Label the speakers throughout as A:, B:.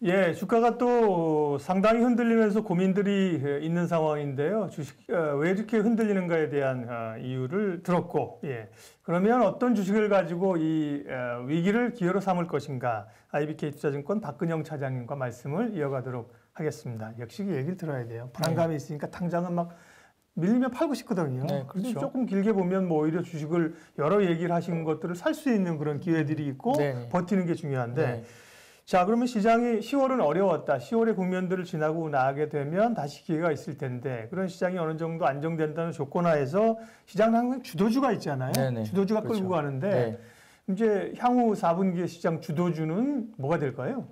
A: 예, 주가가 또 상당히 흔들리면서 고민들이 있는 상황인데요. 주식, 왜 이렇게 흔들리는가에 대한 이유를 들었고, 예. 그러면 어떤 주식을 가지고 이 위기를 기회로 삼을 것인가? IBK 투자증권 박근영 차장님과 말씀을 이어가도록 하겠습니다. 역시 얘기를 들어야 돼요. 불안감이 있으니까 당장은 막 밀리면 팔고 싶거든요.
B: 네, 그렇죠.
A: 조금 길게 보면 뭐 오히려 주식을 여러 얘기를 하신 것들을 살 수 있는 그런 기회들이 있고 버티는 게 중요한데
B: 네.
A: 자, 그러면 시장이 10월은 어려웠다. 10월의 국면들을 지나고 나가게 되면 다시 기회가 있을 텐데 그런 시장이 어느 정도 안정된다는 조건 하에서 시장은 항상 주도주가 있잖아요.
B: 네네.
A: 주도주가
B: 그렇죠.
A: 끌고 가는데
B: 네.
A: 이제 향후 4분기의 시장 주도주는 뭐가 될까요?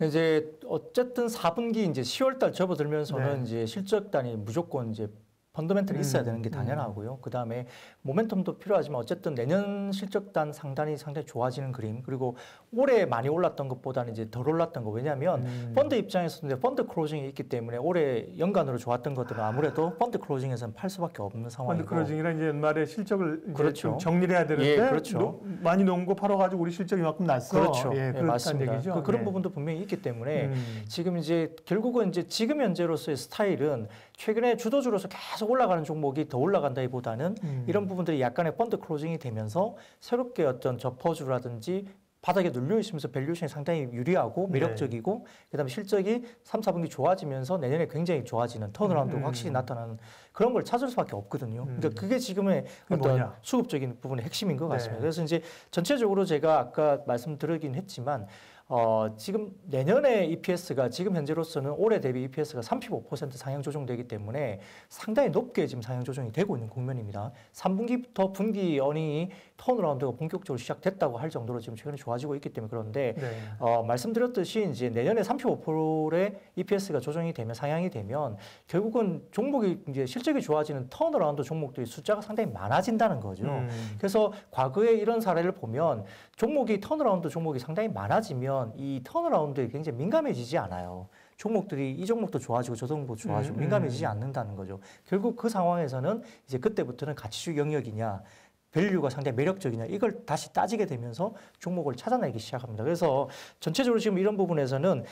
B: 이제 어쨌든 4분기 이제 10월 달 접어들면서는
A: 네.
B: 이제 실적단이 무조건 이제 펀더멘털이 있어야 되는 게 당연하고요. 그 다음에 모멘텀도 필요하지만 어쨌든 내년 실적단 상당히 좋아지는 그림. 그리고 올해 많이 올랐던 것보다는 이제 덜 올랐던 거. 왜냐하면 펀드 입장에서는 펀드 클로징이 있기 때문에 올해 연간으로 좋았던 것들은 아무래도 펀드 클로징에서는 팔 수밖에 없는 상황이고.
A: 펀드 클로징이란 이제 연말에 실적을 이제
B: 그렇죠.
A: 좀 정리를 해야 되는데
B: 예, 그렇죠.
A: 많이 놓은 거 팔아가지고 우리 실적이 이만큼 났어.
B: 그렇죠.
A: 예,
B: 예, 맞습니다.
A: 얘기죠.
B: 그런
A: 네.
B: 부분도 분명히 있기 때문에 지금 이제 결국은 이제 지금 현재로서의 스타일은 최근에 주도주로서 계속 올라가는 종목이 더 올라간다기보다는 이런 부분들이 약간의 펀드 클로징이 되면서 새롭게 어떤 저퍼주라든지 바닥에 눌려 있으면서 밸류에이션이 상당히 유리하고 매력적이고 그다음에 실적이 3, 4분기 좋아지면서 내년에 굉장히 좋아지는 턴어라운드가 확실히 나타나는 그런 걸 찾을 수밖에 없거든요. 그러니까 그게 지금의 어떤 수급적인 부분의 핵심인 것 같습니다. 그래서 이제 전체적으로 제가 아까 말씀드리긴 했지만 지금 내년에 EPS가 지금 현재로서는 올해 대비 EPS가 35% 상향 조정되기 때문에 상당히 높게 지금 상향 조정이 되고 있는 국면입니다. 3분기부터 분기 어닝이 턴어라운드가 본격적으로 시작됐다고 할 정도로 지금 최근에 좋아지고 있기 때문에 그런데 말씀드렸듯이 이제 내년에 35%의 EPS가 조정이 되면 상향이 되면 결국은 종목이 이제 실적이 좋아지는 턴어라운드 종목들이 숫자가 상당히 많아진다는 거죠. 그래서 과거에 이런 사례를 보면 종목이 턴어라운드 종목이 상당히 많아지면 이 턴어라운드에 굉장히 민감해지지 않아요. 종목들이 이 종목도 좋아지고 저 종목도 좋아지고 민감해지지 않는다는 거죠. 결국 그 상황에서는 이제 그때부터는 가치주 영역이냐 밸류가 상당히 매력적이냐 이걸 다시 따지게 되면서 종목을 찾아내기 시작합니다. 그래서 전체적으로 지금 이런 부분에서는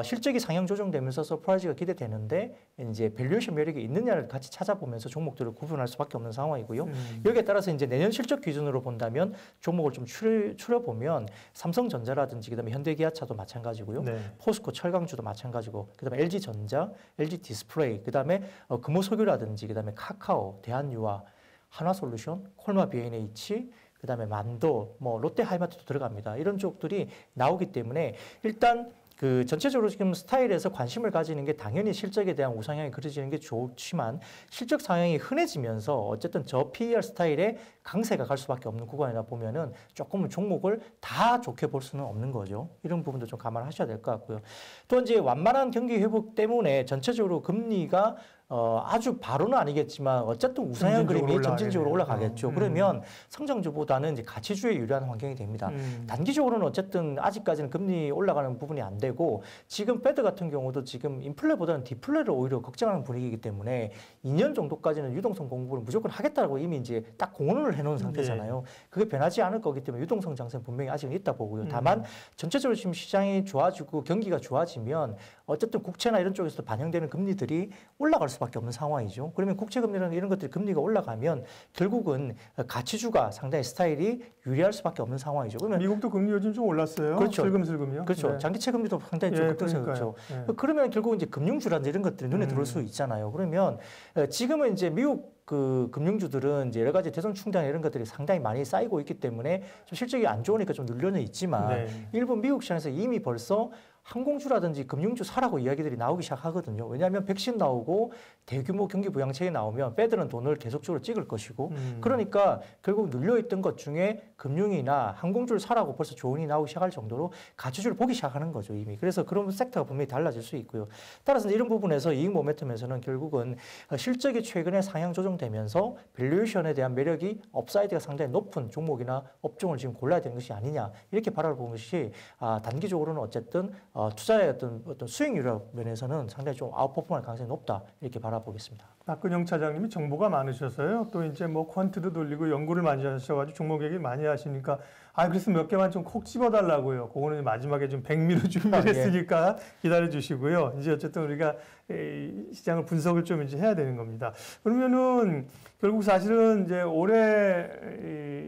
B: 실적이 상향 조정되면서 서프라이즈가 기대되는데 이제 밸류에이션 매력이 있느냐를 같이 찾아보면서 종목들을 구분할 수밖에 없는 상황이고요. 여기에 따라서 이제 내년 실적 기준으로 본다면 종목을 좀 추려보면 삼성전자라든지 그다음에 현대기아차도 마찬가지고요. 포스코 철강주도 마찬가지고 그다음에 LG전자, LG디스플레이 그다음에 금호석유라든지 그다음에 카카오, 대한유화 한화솔루션, 콜마 B&H, 그다음에 만도, 뭐 롯데 하이마트도 들어갑니다. 이런 쪽들이 나오기 때문에 일단 그 전체적으로 지금 스타일에서 관심을 가지는 게 당연히 실적에 대한 우상향이 그려지는 게 좋지만 실적 상향이 흔해지면서 어쨌든 저 PER 스타일의 강세가 갈 수밖에 없는 구간이다 보면은 조금은 종목을 다 좋게 볼 수는 없는 거죠. 이런 부분도 좀 감안하셔야 될 것 같고요. 또 이제 완만한 경기 회복 때문에 전체적으로 금리가 아주 바로는 아니겠지만 어쨌든 우상향 그림이 점진적으로 올라가겠죠. 그러면 성장주보다는 이제 가치주에 유리한 환경이 됩니다. 단기적으로는 어쨌든 아직까지는 금리 올라가는 부분이 안 되고 지금 패드 같은 경우도 지금 인플레보다는 디플레를 오히려 걱정하는 분위기이기 때문에 2년 정도까지는 유동성 공부를 무조건 하겠다고 이미 이제 딱 공언을 해놓은 상태잖아요. 그게 변하지 않을 거기 때문에 유동성 장세는 분명히 아직은 있다 보고요. 다만 전체적으로 지금 시장이 좋아지고 경기가 좋아지면 어쨌든 국채나 이런 쪽에서도 반영되는 금리들이 올라갈 수밖에 없는 상황이죠. 그러면 국채 금리나 이런 것들이 금리가 올라가면 결국은 가치주가 상당히 스타일이 유리할 수밖에 없는 상황이죠. 그러면
A: 미국도 금리 요즘 좀 올랐어요.
B: 그렇죠.
A: 슬금슬금요.
B: 그렇죠. 장기채 금리도 상당히 좀 급등세였죠. 그러면 결국 이제 금융주라든지 이런 것들이 눈에 들어올 수 있잖아요. 그러면 지금은 이제 미국 그 금융주들은 이제 여러 가지 대선 충당 이런 것들이 상당히 많이 쌓이고 있기 때문에 좀 실적이 안 좋으니까 좀 눌려는 있지만 일부 미국 시장에서 이미 벌써 항공주라든지 금융주 사라고 이야기들이 나오기 시작하거든요. 왜냐하면 백신 나오고 대규모 경기 부양책이 나오면 패드는 돈을 계속적으로 찍을 것이고 그러니까 결국 눌려있던 것 중에 금융이나 항공주를 사라고 벌써 조언이 나오기 시작할 정도로 가치주를 보기 시작하는 거죠 이미. 그래서 그런 섹터가 분명히 달라질 수 있고요. 따라서 이런 부분에서 이익 모멘텀에서는 결국은 실적이 최근에 상향 조정되면서 밸류에이션에 대한 매력이 업사이드가 상당히 높은 종목이나 업종을 지금 골라야 되는 것이 아니냐 이렇게 바라보는 것이 단기적으로는 어쨌든 투자의 어떤 수익률 면에서는 상당히 좀 아웃퍼폼할 가능성이 높다 이렇게 바라보겠습니다.
A: 박근영 차장님이 정보가 많으셔서요. 또 이제 뭐 퀀트도 돌리고 연구를 많이 하셔가지고 종목 얘기 많이 하시니까 그래서 몇 개만 좀 콕 집어달라고요. 그거는 마지막에 좀 백미로 준비를
B: 예.
A: 했으니까 기다려 주시고요. 이제 어쨌든 우리가 시장을 분석을 좀 이제 해야 되는 겁니다. 그러면은 결국 사실은 이제 올해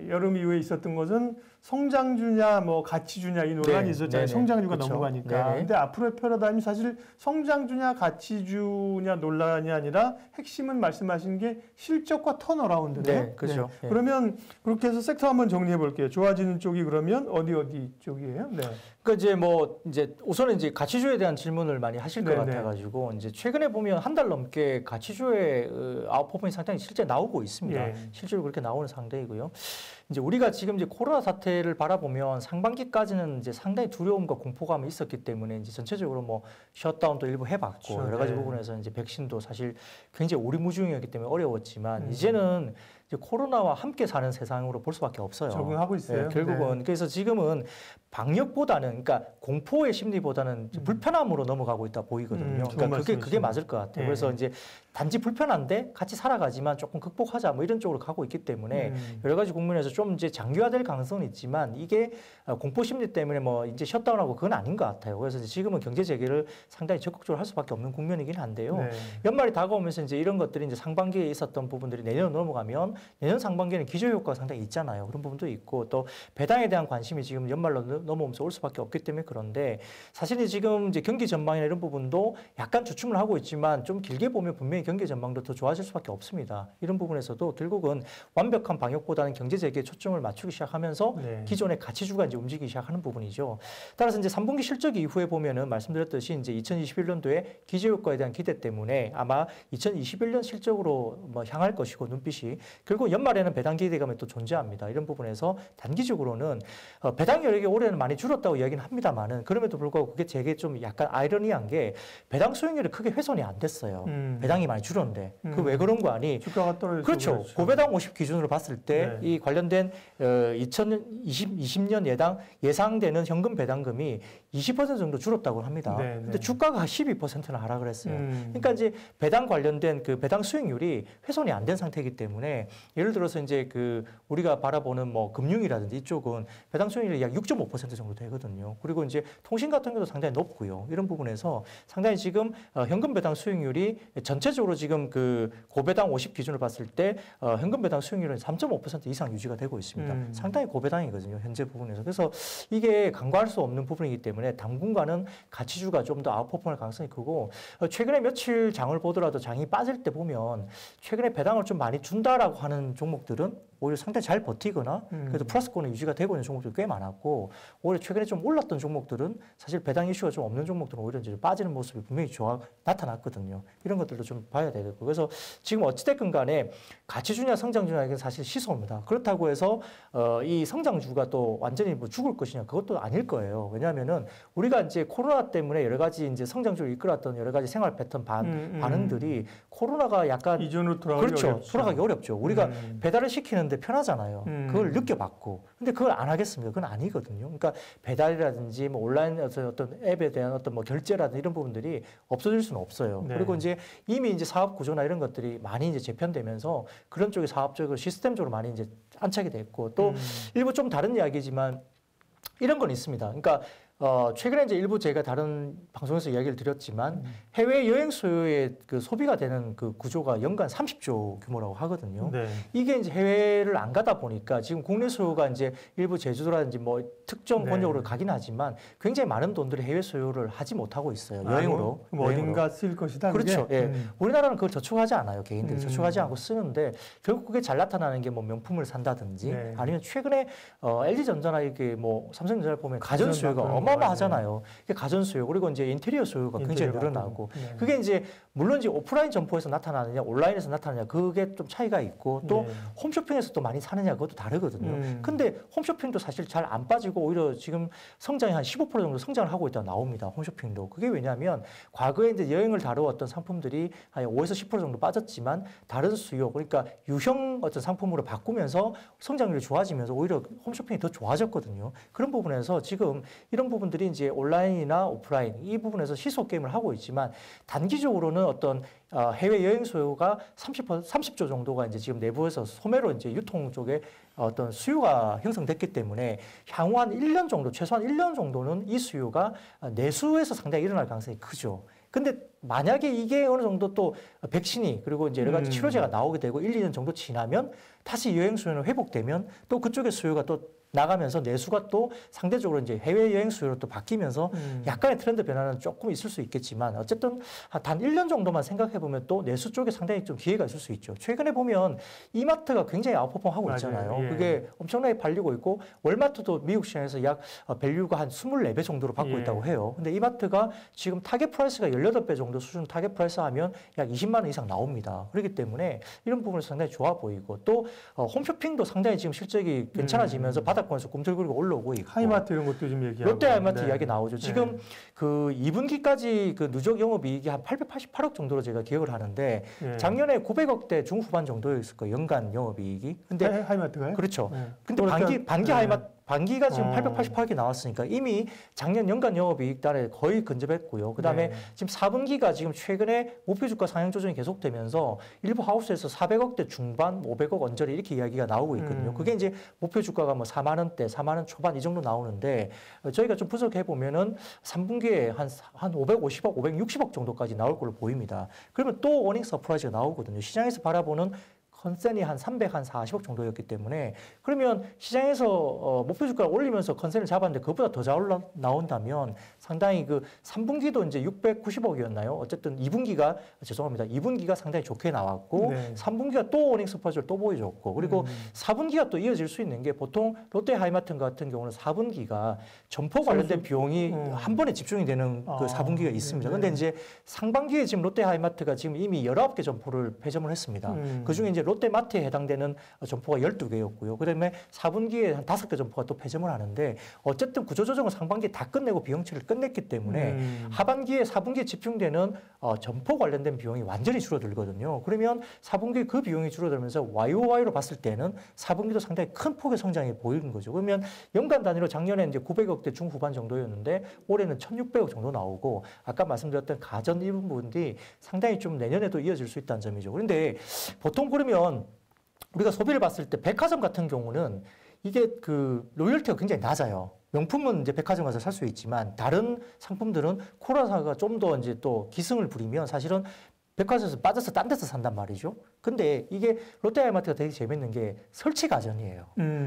A: 여름 이후에 있었던 것은 성장주냐 뭐 가치주냐 이 논란이
B: 네,
A: 있었잖아요.
B: 네네.
A: 성장주가
B: 그렇죠.
A: 넘어가니까.
B: 네네.
A: 근데 앞으로의 패러다임이 사실 성장주냐 가치주냐 논란이 아니라 핵심은 말씀하신 게 실적과 턴어라운드네요.
B: 네, 그렇죠. 예.
A: 그러면 그렇게 해서 섹터 한번 정리해 볼게요. 좋아지는 쪽이 그러면 어디 쪽이에요? 네.
B: 그러니까 이제 우선은 이제 가치주에 대한 질문을 많이 하실 것
A: 네네.
B: 같아가지고 이제 최근에 보면 한 달 넘게 가치주의 아웃퍼폼이 상당히 실제 나오고 있습니다.
A: 예.
B: 실제로 그렇게 나오는 상태이고요. 이제 우리가 지금 이제 코로나 사태를 바라보면 상반기까지는 이제 상당히 두려움과 공포감이 있었기 때문에 이제 전체적으로 뭐 셧다운도 일부 해봤고
A: 그렇죠.
B: 여러 가지
A: 네.
B: 부분에서 이제 백신도 사실 굉장히 오리무중이었기 때문에 어려웠지만 이제는 이제 코로나와 함께 사는 세상으로 볼 수밖에 없어요.
A: 적응하고 있어요.
B: 네, 결국은 그래서 지금은 방역보다는 그러니까 공포의 심리보다는 불편함으로 넘어가고 있다 보이거든요.
A: 좋은
B: 그러니까 그게
A: 말씀이시네요.
B: 맞을 것 같아요.
A: 예.
B: 그래서 이제 단지 불편한데 같이 살아가지만 조금 극복하자 뭐 이런 쪽으로 가고 있기 때문에 여러 가지 국면에서 좀 이제 장기화될 가능성은 있지만 이게 공포 심리 때문에 뭐 이제 셧다운하고 그건 아닌 것 같아요. 그래서 이제 지금은 경제 재개를 상당히 적극적으로 할 수밖에 없는 국면이긴 한데요.
A: 네.
B: 연말이 다가오면서 이제 이런 것들이 이제 상반기에 있었던 부분들이 내년으로 넘어가면 내년 상반기에는 기저 효과가 상당히 있잖아요. 그런 부분도 있고 또 배당에 대한 관심이 지금 연말로 넘어오면서 올 수밖에 없기 때문에 그런데 사실은 지금 이제 경기 전망이나 이런 부분도 약간 주춤을 하고 있지만 좀 길게 보면 분명히 경기 전망도 더 좋아질 수밖에 없습니다. 이런 부분에서도 결국은 완벽한 방역보다는 경제 재개에 초점을 맞추기 시작하면서
A: 네.
B: 기존의 가치주가 이제 움직이기 시작하는 부분이죠. 따라서 이제 3분기 실적 이후에 보면은 말씀드렸듯이 이제 2021년도에 기저 효과에 대한 기대 때문에 아마 2021년 실적으로 뭐 향할 것이고 눈빛이 결국 연말에는 배당 기대감이 또 존재합니다. 이런 부분에서 단기적으로는 배당 여력이 올해는 많이 줄었다고 이야기는 합니다만은 그럼에도 불구하고 그게 되게 좀 약간 아이러니한 게 배당 수익률이 크게 훼손이 안 됐어요. 배당이 많이 줄었는데 그 왜 그런 거 아니?
A: 주가가 떨어져서
B: 그렇죠. 고배당 50 기준으로 봤을 때
A: 네.
B: 이 관련된 2020년 예상되는 현금 배당금이 20% 정도 줄었다고 합니다.
A: 네,
B: 근데
A: 네.
B: 주가가 12%나 하락을 했어요. 그러니까 이제 배당 관련된 그 배당 수익률이 훼손이 안 된 상태이기 때문에 예를 들어서 이제 그 우리가 바라보는 뭐 금융이라든지 이쪽은 배당 수익률이 약 6.5% 정도 되거든요. 그리고 이제 통신 같은 경우도 상당히 높고요. 이런 부분에서 상당히 지금 현금 배당 수익률이 전체적으로 지금 그 고배당 50 기준으로 봤을 때 현금 배당 수익률은 3.5% 이상 유지가 되고 있습니다. 상당히 고배당이거든요. 현재 부분에서. 그래서 이게 간과할 수 없는 부분이기 때문에 당분간은 가치주가 좀 더 아웃퍼폼할 가능성이 크고 최근에 며칠 장을 보더라도 장이 빠질 때 보면 최근에 배당을 좀 많이 준다라고 하는 종목들은 오히려 상당히 잘 버티거나 그래도 플러스권이 유지가 되고 있는 종목들이 꽤 많았고 오히려 최근에 좀 올랐던 종목들은 사실 배당 이슈가 좀 없는 종목들은 오히려 이제 빠지는 모습이 분명히 나타났거든요. 이런 것들도 좀 봐야 되고 그래서 지금 어찌됐건 간에 가치주냐 성장주냐 이게 사실 시소입니다. 그렇다고 해서 이 성장주가 또 완전히 뭐 죽을 것이냐 그것도 아닐 거예요. 왜냐하면은 우리가 이제 코로나 때문에 여러 가지 이제 성장주를 이끌었던 여러 가지 생활 패턴 반응들이 코로나가 약간
A: 이전으로 돌아가기
B: 그렇죠.
A: 어렵죠.
B: 돌아가기 어렵죠. 우리가 배달을 시키는데 편하잖아요. 그걸 느껴봤고. 근데 그걸 안 하겠습니까? 그건 아니거든요. 그러니까 배달이라든지 뭐 온라인 어떤 앱에 대한 어떤 뭐 결제라든지 이런 부분들이 없어질 수는 없어요.
A: 네.
B: 그리고 이제 이미 이제 사업 구조나 이런 것들이 많이 이제 재편되면서 그런 쪽이 사업적으로 시스템적으로 많이 이제 안착이 됐고 또 일부 좀 다른 이야기지만 이런 건 있습니다. 그러니까 최근에 이제 일부 제가 다른 방송에서 이야기를 드렸지만 해외 여행 수요의 그 소비가 되는 그 구조가 연간 30조 규모라고 하거든요.
A: 네.
B: 이게 이제 해외를 안 가다 보니까 지금 국내 수요가 이제 일부 제주도라든지 뭐 특정
A: 네.
B: 권역으로 가긴 하지만 굉장히 많은 돈들이 해외 수요를 하지 못하고 있어요. 여행으로.
A: 뭐 어딘가 쓰일 것이다.
B: 그렇죠.
A: 그게?
B: 예. 우리나라는 그걸 저축하지 않아요. 개인들이 저축하지 않고 쓰는데 결국 그게 잘 나타나는 게 뭐 명품을 산다든지
A: 네.
B: 아니면 최근에 LG전자나 이게 뭐 삼성전자를 보면 가전 수요가
A: 그런
B: 어마어마하잖아요. 이게 가전 수요 그리고 이제 인테리어 수요가 굉장히
A: 인테리어
B: 늘어나고
A: 네.
B: 그게 이제 물론 이제 오프라인 점포에서 나타나느냐 온라인에서 나타나느냐 그게 좀 차이가 있고 또
A: 네.
B: 홈쇼핑에서 또 많이 사느냐 그것도 다르거든요. 근데 홈쇼핑도 사실 잘 안 빠지고 오히려 지금 성장이 한 15% 정도 성장을 하고 있다 나옵니다. 홈쇼핑도. 그게 왜냐하면 과거에 이제 여행을 다루었던 상품들이 한 5에서 10% 정도 빠졌지만 다른 수요 그러니까 유형 어떤 상품으로 바꾸면서 성장률이 좋아지면서 오히려 홈쇼핑이 더 좋아졌거든요. 그런 부분에서 지금 이런 부분들이 이제 온라인이나 오프라인 이 부분에서 시소 게임을 하고 있지만 단기적으로는 어떤 해외 여행 수요가 30조 정도가 이제 지금 내부에서 소매로 이제 유통 쪽에 어떤 수요가 형성됐기 때문에 향후 한 1년 정도, 최소한 1년 정도는 이 수요가 내수에서 상당히 일어날 가능성이 크죠. 근데 만약에 이게 어느 정도 또 백신이 그리고 이제 여러 가지 치료제가 나오게 되고 1, 2년 정도 지나면 다시 여행 수요는 회복되면 또 그쪽의 수요가 또 나가면서 내수가 또 상대적으로 이제 해외 여행 수요로 또 바뀌면서 약간의 트렌드 변화는 조금 있을 수 있겠지만 어쨌든 단 1년 정도만 생각해 보면 또 내수 쪽에 상당히 좀 기회가 있을 수 있죠. 최근에 보면 이마트가 굉장히 아웃퍼폼 하고 있잖아요.
A: 예.
B: 그게 엄청나게 팔리고 있고 월마트도 미국 시장에서 약 밸류가 한 24배 정도로 받고
A: 예.
B: 있다고 해요. 근데 이마트가 지금 타겟 프라이스가 18배 정도 수준 타겟 프라이스 하면 약 20만 원 이상 나옵니다. 그렇기 때문에 이런 부분에서 상당히 좋아 보이고 또 홈쇼핑도 상당히 지금 실적이 괜찮아지면서 바닥권에서 꿈틀거리고 올라오고 있고
A: 하이마트 이런 것도 좀 얘기하고
B: 롯데 하이마트
A: 네.
B: 이야기 나오죠. 지금 그 2분기까지 그 누적 영업이익이 한 888억 정도로 제가 기억을 하는데
A: 예.
B: 작년에 900억대 중후반 정도였을 거예요. 연간 영업이익이. 근데
A: 하이마트가요?
B: 그렇죠.
A: 네.
B: 근데
A: 롯데-
B: 반기
A: 네.
B: 하이마트 반기가 지금
A: 어.
B: 888억이 나왔으니까 이미 작년 연간 영업이익 달에 거의 근접했고요. 그다음에
A: 네.
B: 지금 4분기가 지금 최근에 목표 주가 상향 조정이 계속되면서 일부 하우스에서 400억대 중반, 500억 언저리 이렇게 이야기가 나오고 있거든요. 그게 이제 목표 주가가 뭐 4만 원대, 4만 원 초반 이 정도 나오는데 저희가 좀 분석해 보면은 3분기에 한 550억, 560억 정도까지 나올 걸로 보입니다. 그러면 또 어닝 서프라이즈가 나오거든요. 시장에서 바라보는 컨센이 한 340억 정도였기 때문에 그러면 시장에서 목표 주가를 올리면서 컨센을 잡았는데 그보다 더 잘 나온다면 상당히 그 3분기도 이제 690억이었나요? 어쨌든 2분기가 죄송합니다. 2분기가 상당히 좋게 나왔고
A: 네.
B: 3분기가 또 어닝 서프라이즈를 또 보여줬고 그리고 4분기가 또 이어질 수 있는 게 보통 롯데 하이마트 같은 경우는 4분기가 점포 관련된 비용이 한 번에 집중이 되는 그 4분기가 있습니다.
A: 네.
B: 근데 이제 상반기에 지금 롯데 하이마트가 지금 이미 19개 점포를 폐점을 했습니다. 그중에 이제 롯데마트에 해당되는 점포가 12개였고요. 그다음에 4분기에 한 5개 점포가 또 폐점을 하는데 어쨌든 구조조정을 상반기에 다 끝내고 비용치를 끝냈기 때문에 하반기에 4분기에 집중되는 점포 관련된 비용이 완전히 줄어들거든요. 그러면 4분기에 그 비용이 줄어들면서 YOY로 봤을 때는 4분기도 상당히 큰 폭의 성장이 보이는 거죠. 그러면 연간 단위로 작년에 이제 900억대 중후반 정도였는데 올해는 1,600억 정도 나오고 아까 말씀드렸던 가전 이 부분들이 상당히 좀 내년에도 이어질 수 있다는 점이죠. 그런데 보통 그러면 우리가 소비를 봤을 때 백화점 같은 경우는 이게 그 로열티가 굉장히 낮아요. 명품은 이제 백화점 가서 살 수 있지만 다른 상품들은 코라사가 좀 더 이제 또 기승을 부리면 사실은 백화점에서 빠져서 딴 데서 산단 말이죠. 근데 이게 롯데하이마트가 되게 재밌는 게 설치 가전이에요.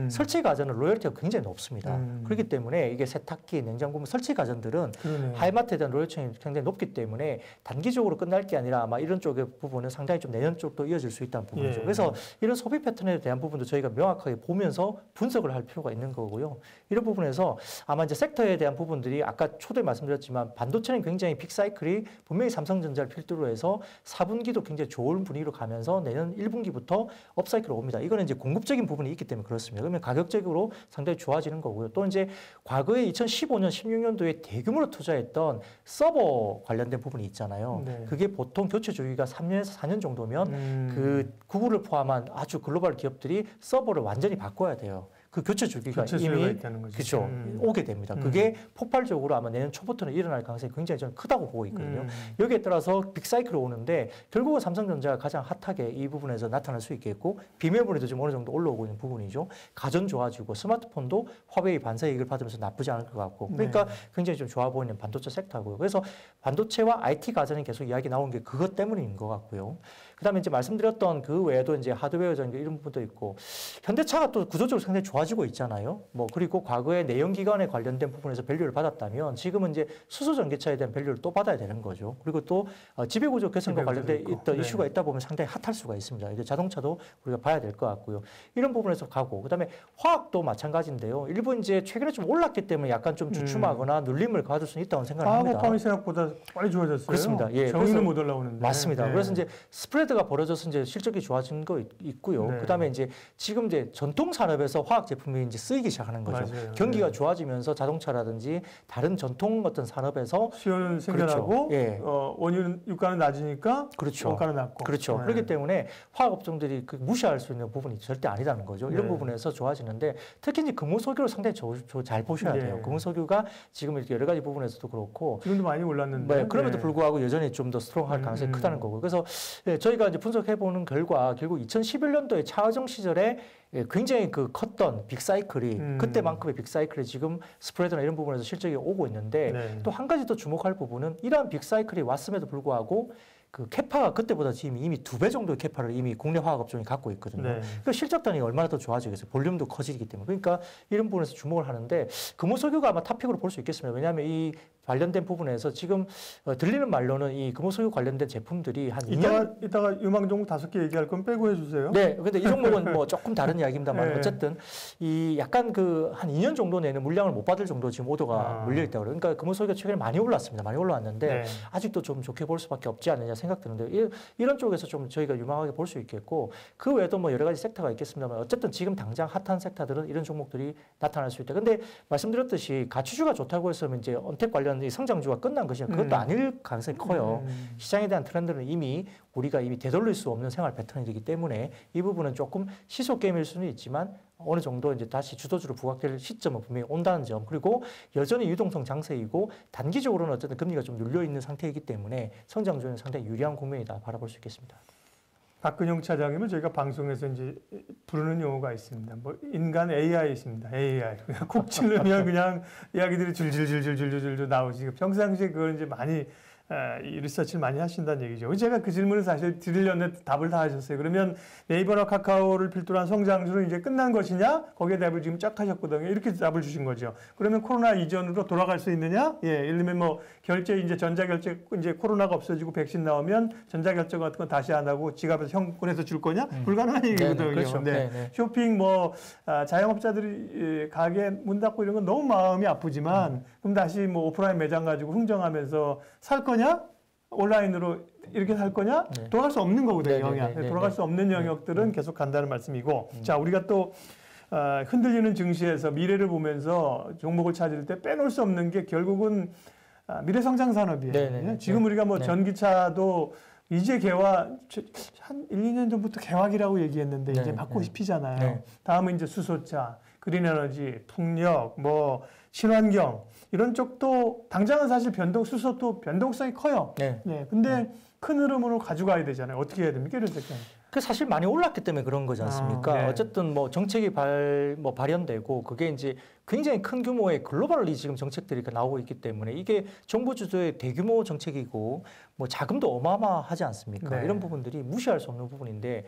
B: 설치 가전은 로열티가 굉장히 높습니다. 그렇기 때문에 이게 세탁기, 냉장고, 설치 가전들은
A: 그러네요.
B: 하이마트에 대한 로열층이 굉장히 높기 때문에 단기적으로 끝날 게 아니라 아마 이런 쪽의 부분은 상당히 좀 내년 쪽도 이어질 수 있다는 부분이죠.
A: 예.
B: 그래서 이런 소비 패턴에 대한 부분도 저희가 명확하게 보면서 분석을 할 필요가 있는 거고요. 이런 부분에서 아마 이제 섹터에 대한 부분들이 아까 초대 말씀드렸지만 반도체는 굉장히 빅사이클이 분명히 삼성전자를 필두로 해서 4분기도 굉장히 좋은 분위기로 가면서 내년 1분기부터 업사이클로 옵니다. 이거는 이제 공급적인 부분이 있기 때문에 그렇습니다. 그러면 가격적으로 상당히 좋아지는 거고요. 또 이제 과거에 2015년, 16년도에 대규모로 투자했던 서버 관련된 부분이 있잖아요.
A: 네.
B: 그게 보통 교체 주기가 3년에서 4년 정도면 그 구글을 포함한 아주 글로벌 기업들이 서버를 완전히 바꿔야 돼요. 그 교체 주기가
A: 교체 수요가
B: 이미
A: 있다는 거죠.
B: 그렇죠. 오게 됩니다. 그게 폭발적으로 아마 내년 초부터는 일어날 가능성이 굉장히 저는 크다고 보고 있거든요. 여기에 따라서 빅사이클이 오는데 결국은 삼성전자가 가장 핫하게 이 부분에서 나타날 수 있겠고 비메모리도 좀 어느 정도 올라오고 있는 부분이죠. 가전 좋아지고 스마트폰도 화웨이 반사 이익을 받으면서 나쁘지 않을 것 같고 그러니까 굉장히 좀 좋아 보이는 반도체 섹터고요. 그래서 반도체와 IT 가전이 계속 이야기 나오는 게 그것 때문인 것 같고요. 그다음에 이제 말씀드렸던 그 외에도 이제 하드웨어 전기 이런 부분도 있고 현대차가 또 구조적으로 상당히 좋아지고 있잖아요. 뭐 그리고 과거에 내연기관에 관련된 부분에서 밸류를 받았다면 지금은 이제 수소 전기차에 대한 밸류를 또 받아야 되는 거죠. 그리고 또 지배구조 개선과 관련된 있던 이슈가 있다 보면 상당히 핫할 수가 있습니다. 이제 자동차도 우리가 봐야 될 것 같고요. 이런 부분에서 가고 그다음에 화학도 마찬가지인데요. 일부 이제 최근에 좀 올랐기 때문에 약간 좀 주춤하거나 눌림을 가질 수는 있다고 생각을 합니다.
A: 화학업황이 생각보다 빨리 좋아졌어요.
B: 그렇습니다. 예,
A: 정의는 못 올라오는데.
B: 맞습니다.
A: 네.
B: 그래서 이제 스프레드가 벌어져서 이제 실적이 좋아진 거 있고요.
A: 네.
B: 그다음에 이제 지금 이제 전통 산업에서 화학 제품이 이제 쓰이기 시작하는 거죠.
A: 맞아요.
B: 경기가
A: 네.
B: 좋아지면서 자동차라든지 다른 전통 어떤 산업에서
A: 수요는 생겨나고
B: 그렇죠. 예.
A: 원유 유가는 낮으니까
B: 그렇죠.
A: 원가는 낮고.
B: 그렇죠.
A: 네.
B: 그렇기 때문에 화학업종들이 무시할 수 있는 부분이 절대 아니라는 거죠. 이런
A: 네.
B: 부분에서 좋아지는데 특히 이제 금호석유를 상당히 잘 보셔야 돼요.
A: 네.
B: 금호석유가 지금 이렇게 여러 가지 부분에서도 그렇고
A: 지금도 많이 올랐는데.
B: 네, 그럼에도
A: 네.
B: 불구하고 여전히 좀 더 스트롱할 가능성이 크다는 거고. 그래서 저희가 이제 분석해 보는 결과 결국 2011년도에 차의정 시절에 굉장히 그 컸던 빅사이클이 그때만큼의 빅사이클이 지금 스프레드나 이런 부분에서 실적이 오고 있는데
A: 네.
B: 또 한 가지 더 주목할 부분은 이러한 빅사이클이 왔음에도 불구하고 그 캐파가 그때보다 지금 이미 2배 정도의 캐파를 이미 국내 화학업종이 갖고 있거든요.
A: 네.
B: 그러니까 실적 단위 얼마나 더 좋아지겠어요. 볼륨도 커지기 때문에. 그러니까 이런 부분에서 주목을 하는데 금호석유가 아마 탑픽으로 볼 수 있겠습니다. 왜냐하면 이 관련된 부분에서 지금 들리는 말로는 이 금호석유 관련된 제품들이 한 2년
A: 이따가 유망 종목 5개 얘기할 건 빼고 해주세요.
B: 네, 근데 이 종목은 뭐 조금 다른 이야기입니다만
A: 네.
B: 어쨌든 이 약간 그 한 2년 정도 내는 물량을 못 받을 정도 지금 오더가 물려 있다고 그래요. 그러니까 금호석유가 최근에 많이 올랐습니다. 많이 올라왔는데
A: 네.
B: 아직도 좀 좋게 볼 수밖에 없지 않느냐 생각 드는데 이런 쪽에서 좀 저희가 유망하게 볼 수 있겠고 그 외에도 뭐 여러 가지 섹터가 있겠습니다만 어쨌든 지금 당장 핫한 섹터들은 이런 종목들이 나타날 수 있다. 근데 말씀드렸듯이 가치주가 좋다고 해서 이제 언택 관련 이 성장주가 끝난 것이 그것도 아닐 가능성이 커요. 시장에 대한 트렌드는 이미 우리가 이미 되돌릴 수 없는 생활 패턴이기 때문에 이 부분은 조금 시소 게임일 수는 있지만 어느 정도 이제 다시 주도주로 부각될 시점은 분명히 온다는 점, 그리고 여전히 유동성 장세이고 단기적으로는 어쨌든 금리가 좀 눌려 있는 상태이기 때문에 성장주에는 상당히 유리한 국면이다 바라볼 수 있겠습니다.
A: 박근영 차장님은 저희가 방송에서 이제 부르는 용어가 있습니다. 뭐 인간 AI입니다. AI. 그냥 콕 찌르면 그냥 이야기들이 줄줄줄줄줄줄 나오지. 평상시에 그걸 이제 많이 이 리서치를 많이 하신다는 얘기죠. 제가 그 질문을 사실 드리려는데 답을 다 하셨어요. 그러면 네이버나 카카오를 필두로 한 성장주는 이제 끝난 것이냐? 거기에 답을 지금 쫙 하셨거든요. 이렇게 답을 주신 거죠. 그러면 코로나 이전으로 돌아갈 수 있느냐? 예, 예를 들면 뭐 결제 이제 전자결제 이제 코로나가 없어지고 백신 나오면 전자결제 같은 건 다시 안 하고 지갑에서 현금에서 줄 거냐? 불가능한 얘기거든요.
B: 그렇죠.
A: 네. 쇼핑 뭐 자영업자들이 가게 문 닫고 이런 건 너무 마음이 아프지만 그럼 다시 뭐 오프라인 매장 가지고 흥정하면서 살 거냐? 온라인으로 이렇게 살 거냐? 돌아갈 수 없는 거거든요. 영역. 돌아갈 수 없는 영역들은 계속 간다는 말씀이고. 자, 우리가 또 흔들리는 증시에서 미래를 보면서 종목을 찾을 때 빼놓을 수 없는 게 결국은 미래 성장 산업이에요. 지금 우리가 뭐 전기차도 이제 개화 한 1, 2년 전부터 개화기라고 얘기했는데 이제 막 꽃이 피잖아요. 다음은 이제 수소차, 그린에너지, 풍력, 뭐 친환경 이런 쪽도 당장은 사실 수소도 변동성이 커요. 근데 큰 흐름으로 가져가야 되잖아요. 어떻게 해야 됩니까? 이런 색깔.
B: 그 사실 많이 올랐기 때문에 그런 거지 않습니까? 어쨌든 뭐 정책이 발현되고 그게 이제 굉장히 큰 규모의 글로벌리 지금 정책들이 나오고 있기 때문에 이게 정부 주도의 대규모 정책이고 뭐 자금도 어마어마하지 않습니까? 이런 부분들이 무시할 수 없는 부분인데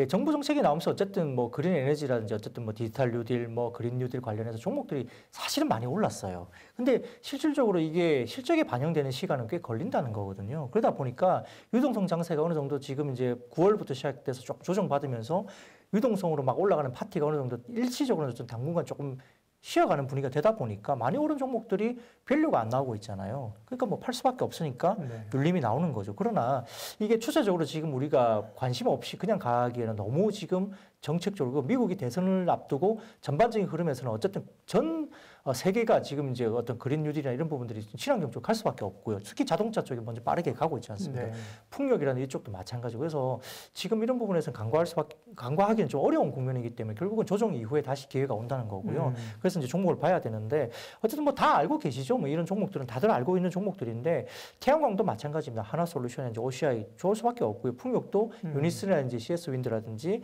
B: 정부 정책이 나오면서 어쨌든 뭐 그린 에너지라든지 어쨌든 뭐 디지털 뉴딜, 뭐 그린 뉴딜 관련해서 종목들이 사실은 많이 올랐어요. 근데 실질적으로 이게 실적에 반영되는 시간은 꽤 걸린다는 거거든요. 그러다 보니까 유동성 장세가 어느 정도 지금 이제 9월부터 시작돼서 조금 조정받으면서 유동성으로 막 올라가는 파티가 어느 정도 일시적으로는 좀 당분간 조금 쉬어가는 분위기가 되다 보니까 많이 오른 종목들이 밸류가 안 나오고 있잖아요. 그러니까 뭐 팔 수밖에 없으니까 눌림이 나오는 거죠. 그러나 이게 추세적으로 지금 우리가 관심 없이 그냥 가기에는 너무 지금 정책적으로 미국이 대선을 앞두고 전반적인 흐름에서는 어쨌든 전 세계가 지금 이제 어떤 그린 뉴딜이나 이런 부분들이 친환경 쪽으로 갈 수밖에 없고요. 특히 자동차 쪽이 먼저 빠르게 가고 있지 않습니까? 풍력이라는 이쪽도 마찬가지고 그래서 지금 이런 부분에서는 간과하기는 좀 어려운 국면이기 때문에 결국은 조정 이후에 다시 기회가 온다는 거고요. 그래서 이제 종목을 봐야 되는데 어쨌든 뭐 다 알고 계시죠? 뭐 이런 종목들은 다들 알고 있는 종목들인데 태양광도 마찬가지입니다. 하나솔루션이나 OCI 좋을 수밖에 없고요. 풍력도 유니스라든지 CS 윈드라든지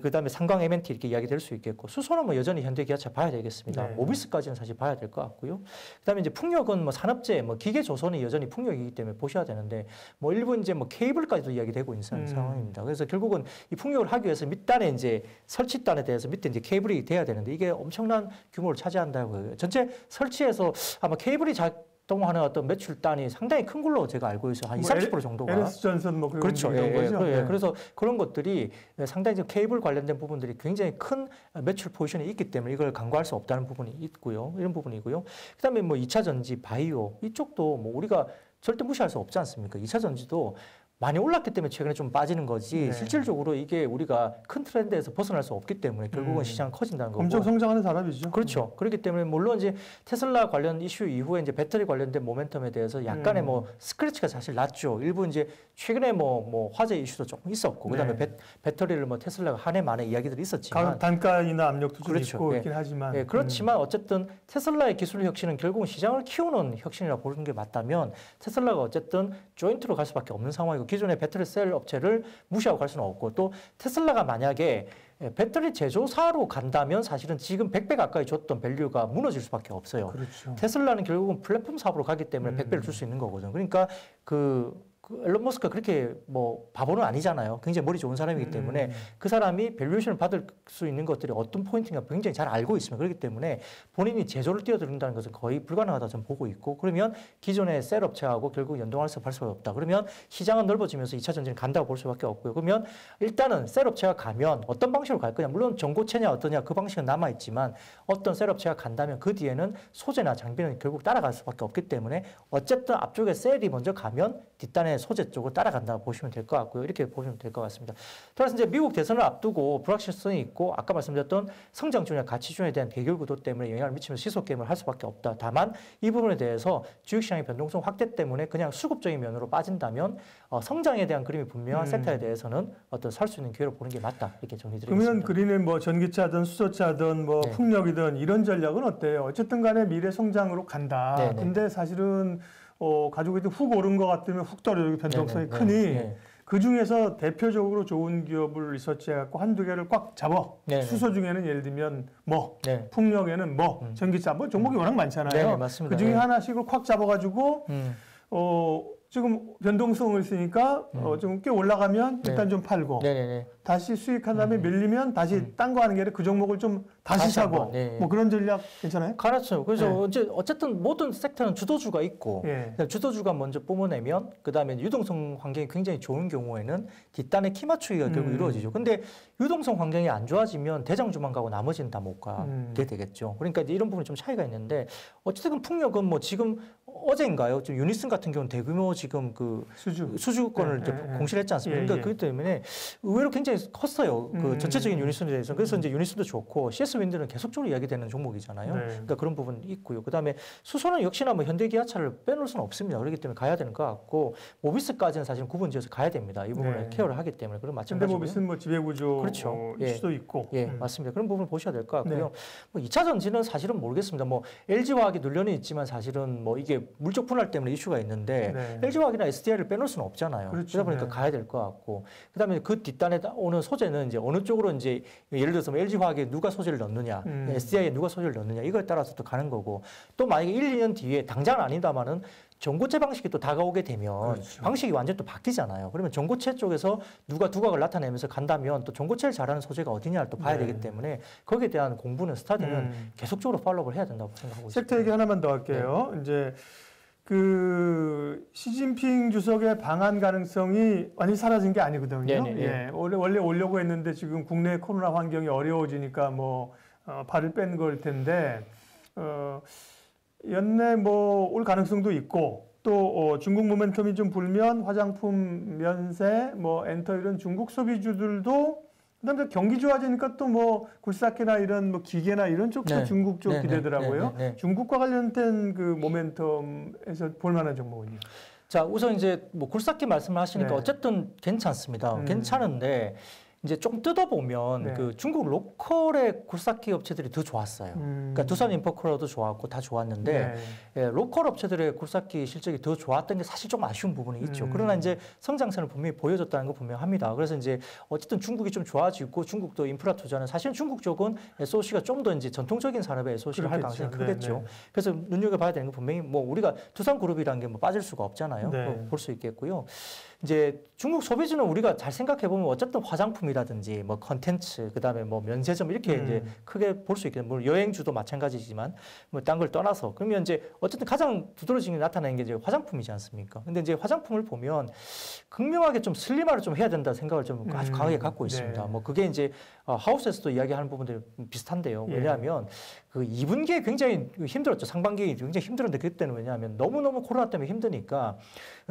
B: 그다음에 상광 M&T 이렇게 이야기될 수 있겠고 수소는 뭐 여전히 현대기아차 봐야 되겠습니다. 모비스까지는 사실 봐야 될 것 같고요. 그다음에 이제 풍력은 뭐 산업재, 뭐 기계 조선이 여전히 풍력이기 때문에 보셔야 되는데 뭐 일부 이제 뭐 케이블까지도 이야기되고 있는 상황입니다. 그래서 결국은 이 풍력을 하기 위해서 밑단에 이제 설치단에 대해서 밑에 이제 케이블이 돼야 되는데 이게 엄청난 규모를 차지한다고 해요. 전체 설치해서 아마 케이블이 작동하는 어떤 매출단이 상당히 큰 걸로 제가 알고 있어요. 한 20-30% 정도가.
A: LS전선 뭐
B: 그렇죠.
A: 이런 거죠.
B: 그래서 그런 것들이 상당히 지금 케이블 관련된 부분들이 굉장히 큰 매출 포지션이 있기 때문에 이걸 간과할 수 없다는 부분이 있고요. 이런 부분이고요. 그다음에 뭐 2차 전지, 바이오 이쪽도 뭐 우리가 절대 무시할 수 없지 않습니까? 2차 전지도 많이 올랐기 때문에 최근에 좀 빠지는 거지 실질적으로 이게 우리가 큰 트렌드에서 벗어날 수 없기 때문에 결국은 시장이 커진다는 거고.
A: 엄청 성장하는 산업이죠.
B: 그렇죠. 그렇기 때문에 물론 이제 테슬라 관련 이슈 이후에 이제 배터리 관련된 모멘텀에 대해서 약간의 뭐 스크래치가 사실 났죠. 일부 이제 최근에 뭐 화재 이슈도 조금 있었고 그다음에 배터리를 뭐 테슬라가 한 해 만에 이야기들이 있었지만
A: 단가이나 압력도 좀 있고 있긴 하지만
B: 그렇지만 어쨌든 테슬라의 기술 혁신은 결국은 시장을 키우는 혁신이라고 보는 게 맞다면 테슬라가 어쨌든 조인트로 갈 수밖에 없는 상황이고 기존의 배터리 셀 업체를 무시하고 갈 수는 없고 또 테슬라가 만약에 배터리 제조사로 간다면 사실은 지금 100배 가까이 줬던 밸류가 무너질 수밖에 없어요.
A: 그렇죠.
B: 테슬라는 결국은 플랫폼 사업으로 가기 때문에 100배를 줄 수 있는 거거든요. 그러니까 그 앨런 머스크가 그렇게 뭐 바보는 아니잖아요. 굉장히 머리 좋은 사람이기 때문에 그 사람이 밸류에이션을 받을 수 있는 것들이 어떤 포인트인가 굉장히 잘 알고 있습니다. 그렇기 때문에 본인이 제조를 뛰어든다는 것은 거의 불가능하다 저는 보고 있고, 그러면 기존의 셀 업체하고 결국 연동할 수밖에 없다. 그러면 시장은 넓어지면서 2차 전지는 간다고 볼 수밖에 없고요. 그러면 일단은 셀 업체가 가면 어떤 방식으로 갈 거냐, 물론 전고체냐 어떠냐 그 방식은 남아있지만 어떤 셀 업체가 간다면 그 뒤에는 소재나 장비는 결국 따라갈 수밖에 없기 때문에 어쨌든 앞쪽에 셀이 먼저 가면 뒷단에 소재 쪽으로 따라간다고 보시면 될 것 같고요. 이렇게 보시면 될 것 같습니다. 따라서 이제 미국 대선을 앞두고 불확실성이 있고 아까 말씀드렸던 성장주냐 가치주에 대한 대결 구도 때문에 영향을 미치면서 시속 게임을 할 수밖에 없다. 다만 이 부분에 대해서 주식시장의 변동성 확대 때문에 그냥 수급적인 면으로 빠진다면 성장에 대한 그림이 분명한 섹터에 대해서는 어떤 살 수 있는 기회로 보는 게 맞다. 이렇게 정리드리겠습니다.
A: 그러면 그린의 뭐 전기차든 수소차든 뭐
B: 네.
A: 풍력이든 이런 전략은 어때요? 어쨌든 간에 미래 성장으로 간다.
B: 네, 네.
A: 근데 사실은 가지고 있던 훅 오른 것 같으면 훅 떨어지고 변동성이
B: 네, 네,
A: 크니
B: 네.
A: 그 중에서 대표적으로 좋은 기업을 리서치해갖고 한두 개를 꽉 잡아.
B: 네,
A: 수소 중에는 예를 들면 뭐,
B: 네.
A: 풍력에는 뭐, 전기차 뭐 종목이 워낙 많잖아요.
B: 네, 맞습니다.
A: 그 중에
B: 네.
A: 하나씩을 꽉 잡아가지고 지금 변동성을 쓰니까 좀 꽤 올라가면 일단 좀 팔고
B: 네네네.
A: 다시 수익한 다음에 밀리면 다시 딴 거 하는 게 아니라 그 종목을 좀 다시
B: 다시
A: 사고
B: 한번, 네.
A: 뭐 그런 전략 괜찮아요?
B: 그렇죠. 그래서
A: 네.
B: 이제 어쨌든 모든 섹터는 주도주가 있고
A: 예.
B: 주도주가 먼저 뿜어내면 그다음에 유동성 환경이 굉장히 좋은 경우에는 뒷단의 키 맞추기가 결국 이루어지죠. 근데 유동성 환경이 안 좋아지면 대장주만 가고 나머지는 다 못 가게 되겠죠. 그러니까 이제 이런 부분이 좀 차이가 있는데 어쨌든 풍력은 뭐 지금 어제인가요? 좀 유니슨 같은 경우는 대규모 지금 그 수주권을 이제 공시를 했지 않습니까? 그러니까 그렇기 때문에 의외로 굉장히 컸어요. 그 전체적인 유니슨에 대해서. 그래서 이제 유니슨도 좋고 CS 윈드는 계속적으로 이야기되는 종목이잖아요.
A: 네.
B: 그러니까 그런 부분이 있고요. 그다음에 수소는 역시나 뭐 현대기아차를 빼놓을 수는 없습니다. 그렇기 때문에 가야 되는 것 같고 모비스까지는 사실 구분지어서 가야 됩니다. 이 부분을
A: 네.
B: 케어를 하기 때문에 그런
A: 근데
B: 마찬가지고요.
A: 모비스는 뭐 지배구조
B: 그렇죠.
A: 이슈도 있고.
B: 예, 맞습니다. 그런 부분을 보셔야 될 것 같고요.
A: 네.
B: 뭐 2차 전지는 사실은 모르겠습니다. 뭐 LG화학이 눌려는 있지만 사실은 뭐 이게 물적 분할 때문에 이슈가 있는데
A: 네.
B: LG화학이나 SDI를 빼놓을 수는 없잖아요.
A: 그렇죠.
B: 그러다 보니까
A: 네.
B: 가야 될 것 같고 그다음에 그 뒷단에 오는 소재는 이제 어느 쪽으로 이제 예를 들어서 뭐 LG화학에 누가 소재를 넣느냐, SDI에 누가 소재를 넣느냐 이거에 따라서 또 가는 거고 또 만약에 1, 2년 뒤에 당장은 아니다마는 전고체 방식이 또 다가오게 되면
A: 그렇죠.
B: 방식이 완전 또 바뀌잖아요. 그러면 전고체 쪽에서 누가 두각을 나타내면서 간다면 또 전고체를 잘하는 소재가 어디냐를 또 봐야
A: 네.
B: 되기 때문에 거기에 대한 공부는 스타디는 계속적으로 팔로우를 해야 된다고 생각하고 있습니다.
A: 섹터 얘기 하나만 더 할게요. 이제 그 시진핑 주석의 방한 가능성이 완전히 사라진 게 아니거든요.
B: 네네.
A: 예. 원래 오려고 했는데 지금 국내 코로나 환경이 어려워지니까 뭐 발을 뺀 걸 텐데 연내 뭐 올 가능성도 있고 또 중국 모멘텀이 좀 불면 화장품, 면세, 뭐 엔터 이런 중국 소비주들도 그다음에 경기 좋아지니까 또 뭐 굴삭기나 이런 뭐 기계나 이런 쪽도
B: 네.
A: 중국 쪽
B: 네,
A: 기대더라고요.
B: 네.
A: 중국과 관련된 그 모멘텀에서 볼만한 종목은요.
B: 자, 우선 이제 뭐 굴삭기 말씀을 하시니까
A: 네.
B: 어쨌든 괜찮습니다. 괜찮은데 이제 좀 뜯어보면
A: 네.
B: 그 중국 로컬의 굴삭기 업체들이 더 좋았어요. 그러니까 두산 인퍼크로도 좋았고 다 좋았는데
A: 네.
B: 예, 로컬 업체들의 굴삭기 실적이 더 좋았던 게 사실 좀 아쉬운 부분이 있죠. 그러나 이제 성장세는 분명히 보여줬다는 거 분명합니다. 그래서 이제 어쨌든 중국이 좀 좋아지고 중국도 인프라 투자는 사실 중국 쪽은 SOC가 좀 더 이제 전통적인 산업에 SOC를 할
A: 그렇겠죠.
B: 가능성이 크겠죠.
A: 네, 네.
B: 그래서 눈여겨봐야 되는 건 분명히 뭐 우리가 두산그룹이라는 게 뭐 빠질 수가 없잖아요.
A: 네.
B: 볼 수 있겠고요. 이제 중국 소비주는 우리가 잘 생각해 보면 어쨌든 화장품이라든지 뭐 컨텐츠 그다음에 뭐 면세점 이렇게 이제 크게 볼 수 있겠네요. 물론 여행주도 마찬가지지만 뭐 딴 걸 떠나서 그러면 이제 어쨌든 가장 두드러지게 나타나는 게 이제 화장품이지 않습니까? 근데 이제 화장품을 보면 극명하게 좀 슬림화를 좀 해야 된다 생각을 좀 아주 강하게 갖고 있습니다.
A: 네.
B: 뭐 그게 이제 하우스에서도 이야기하는 부분들이 비슷한데요.
A: 예.
B: 왜냐하면 그 2분기에 굉장히 힘들었죠. 상반기에 굉장히 힘들었는데 그때는 왜냐하면 너무너무 코로나 때문에 힘드니까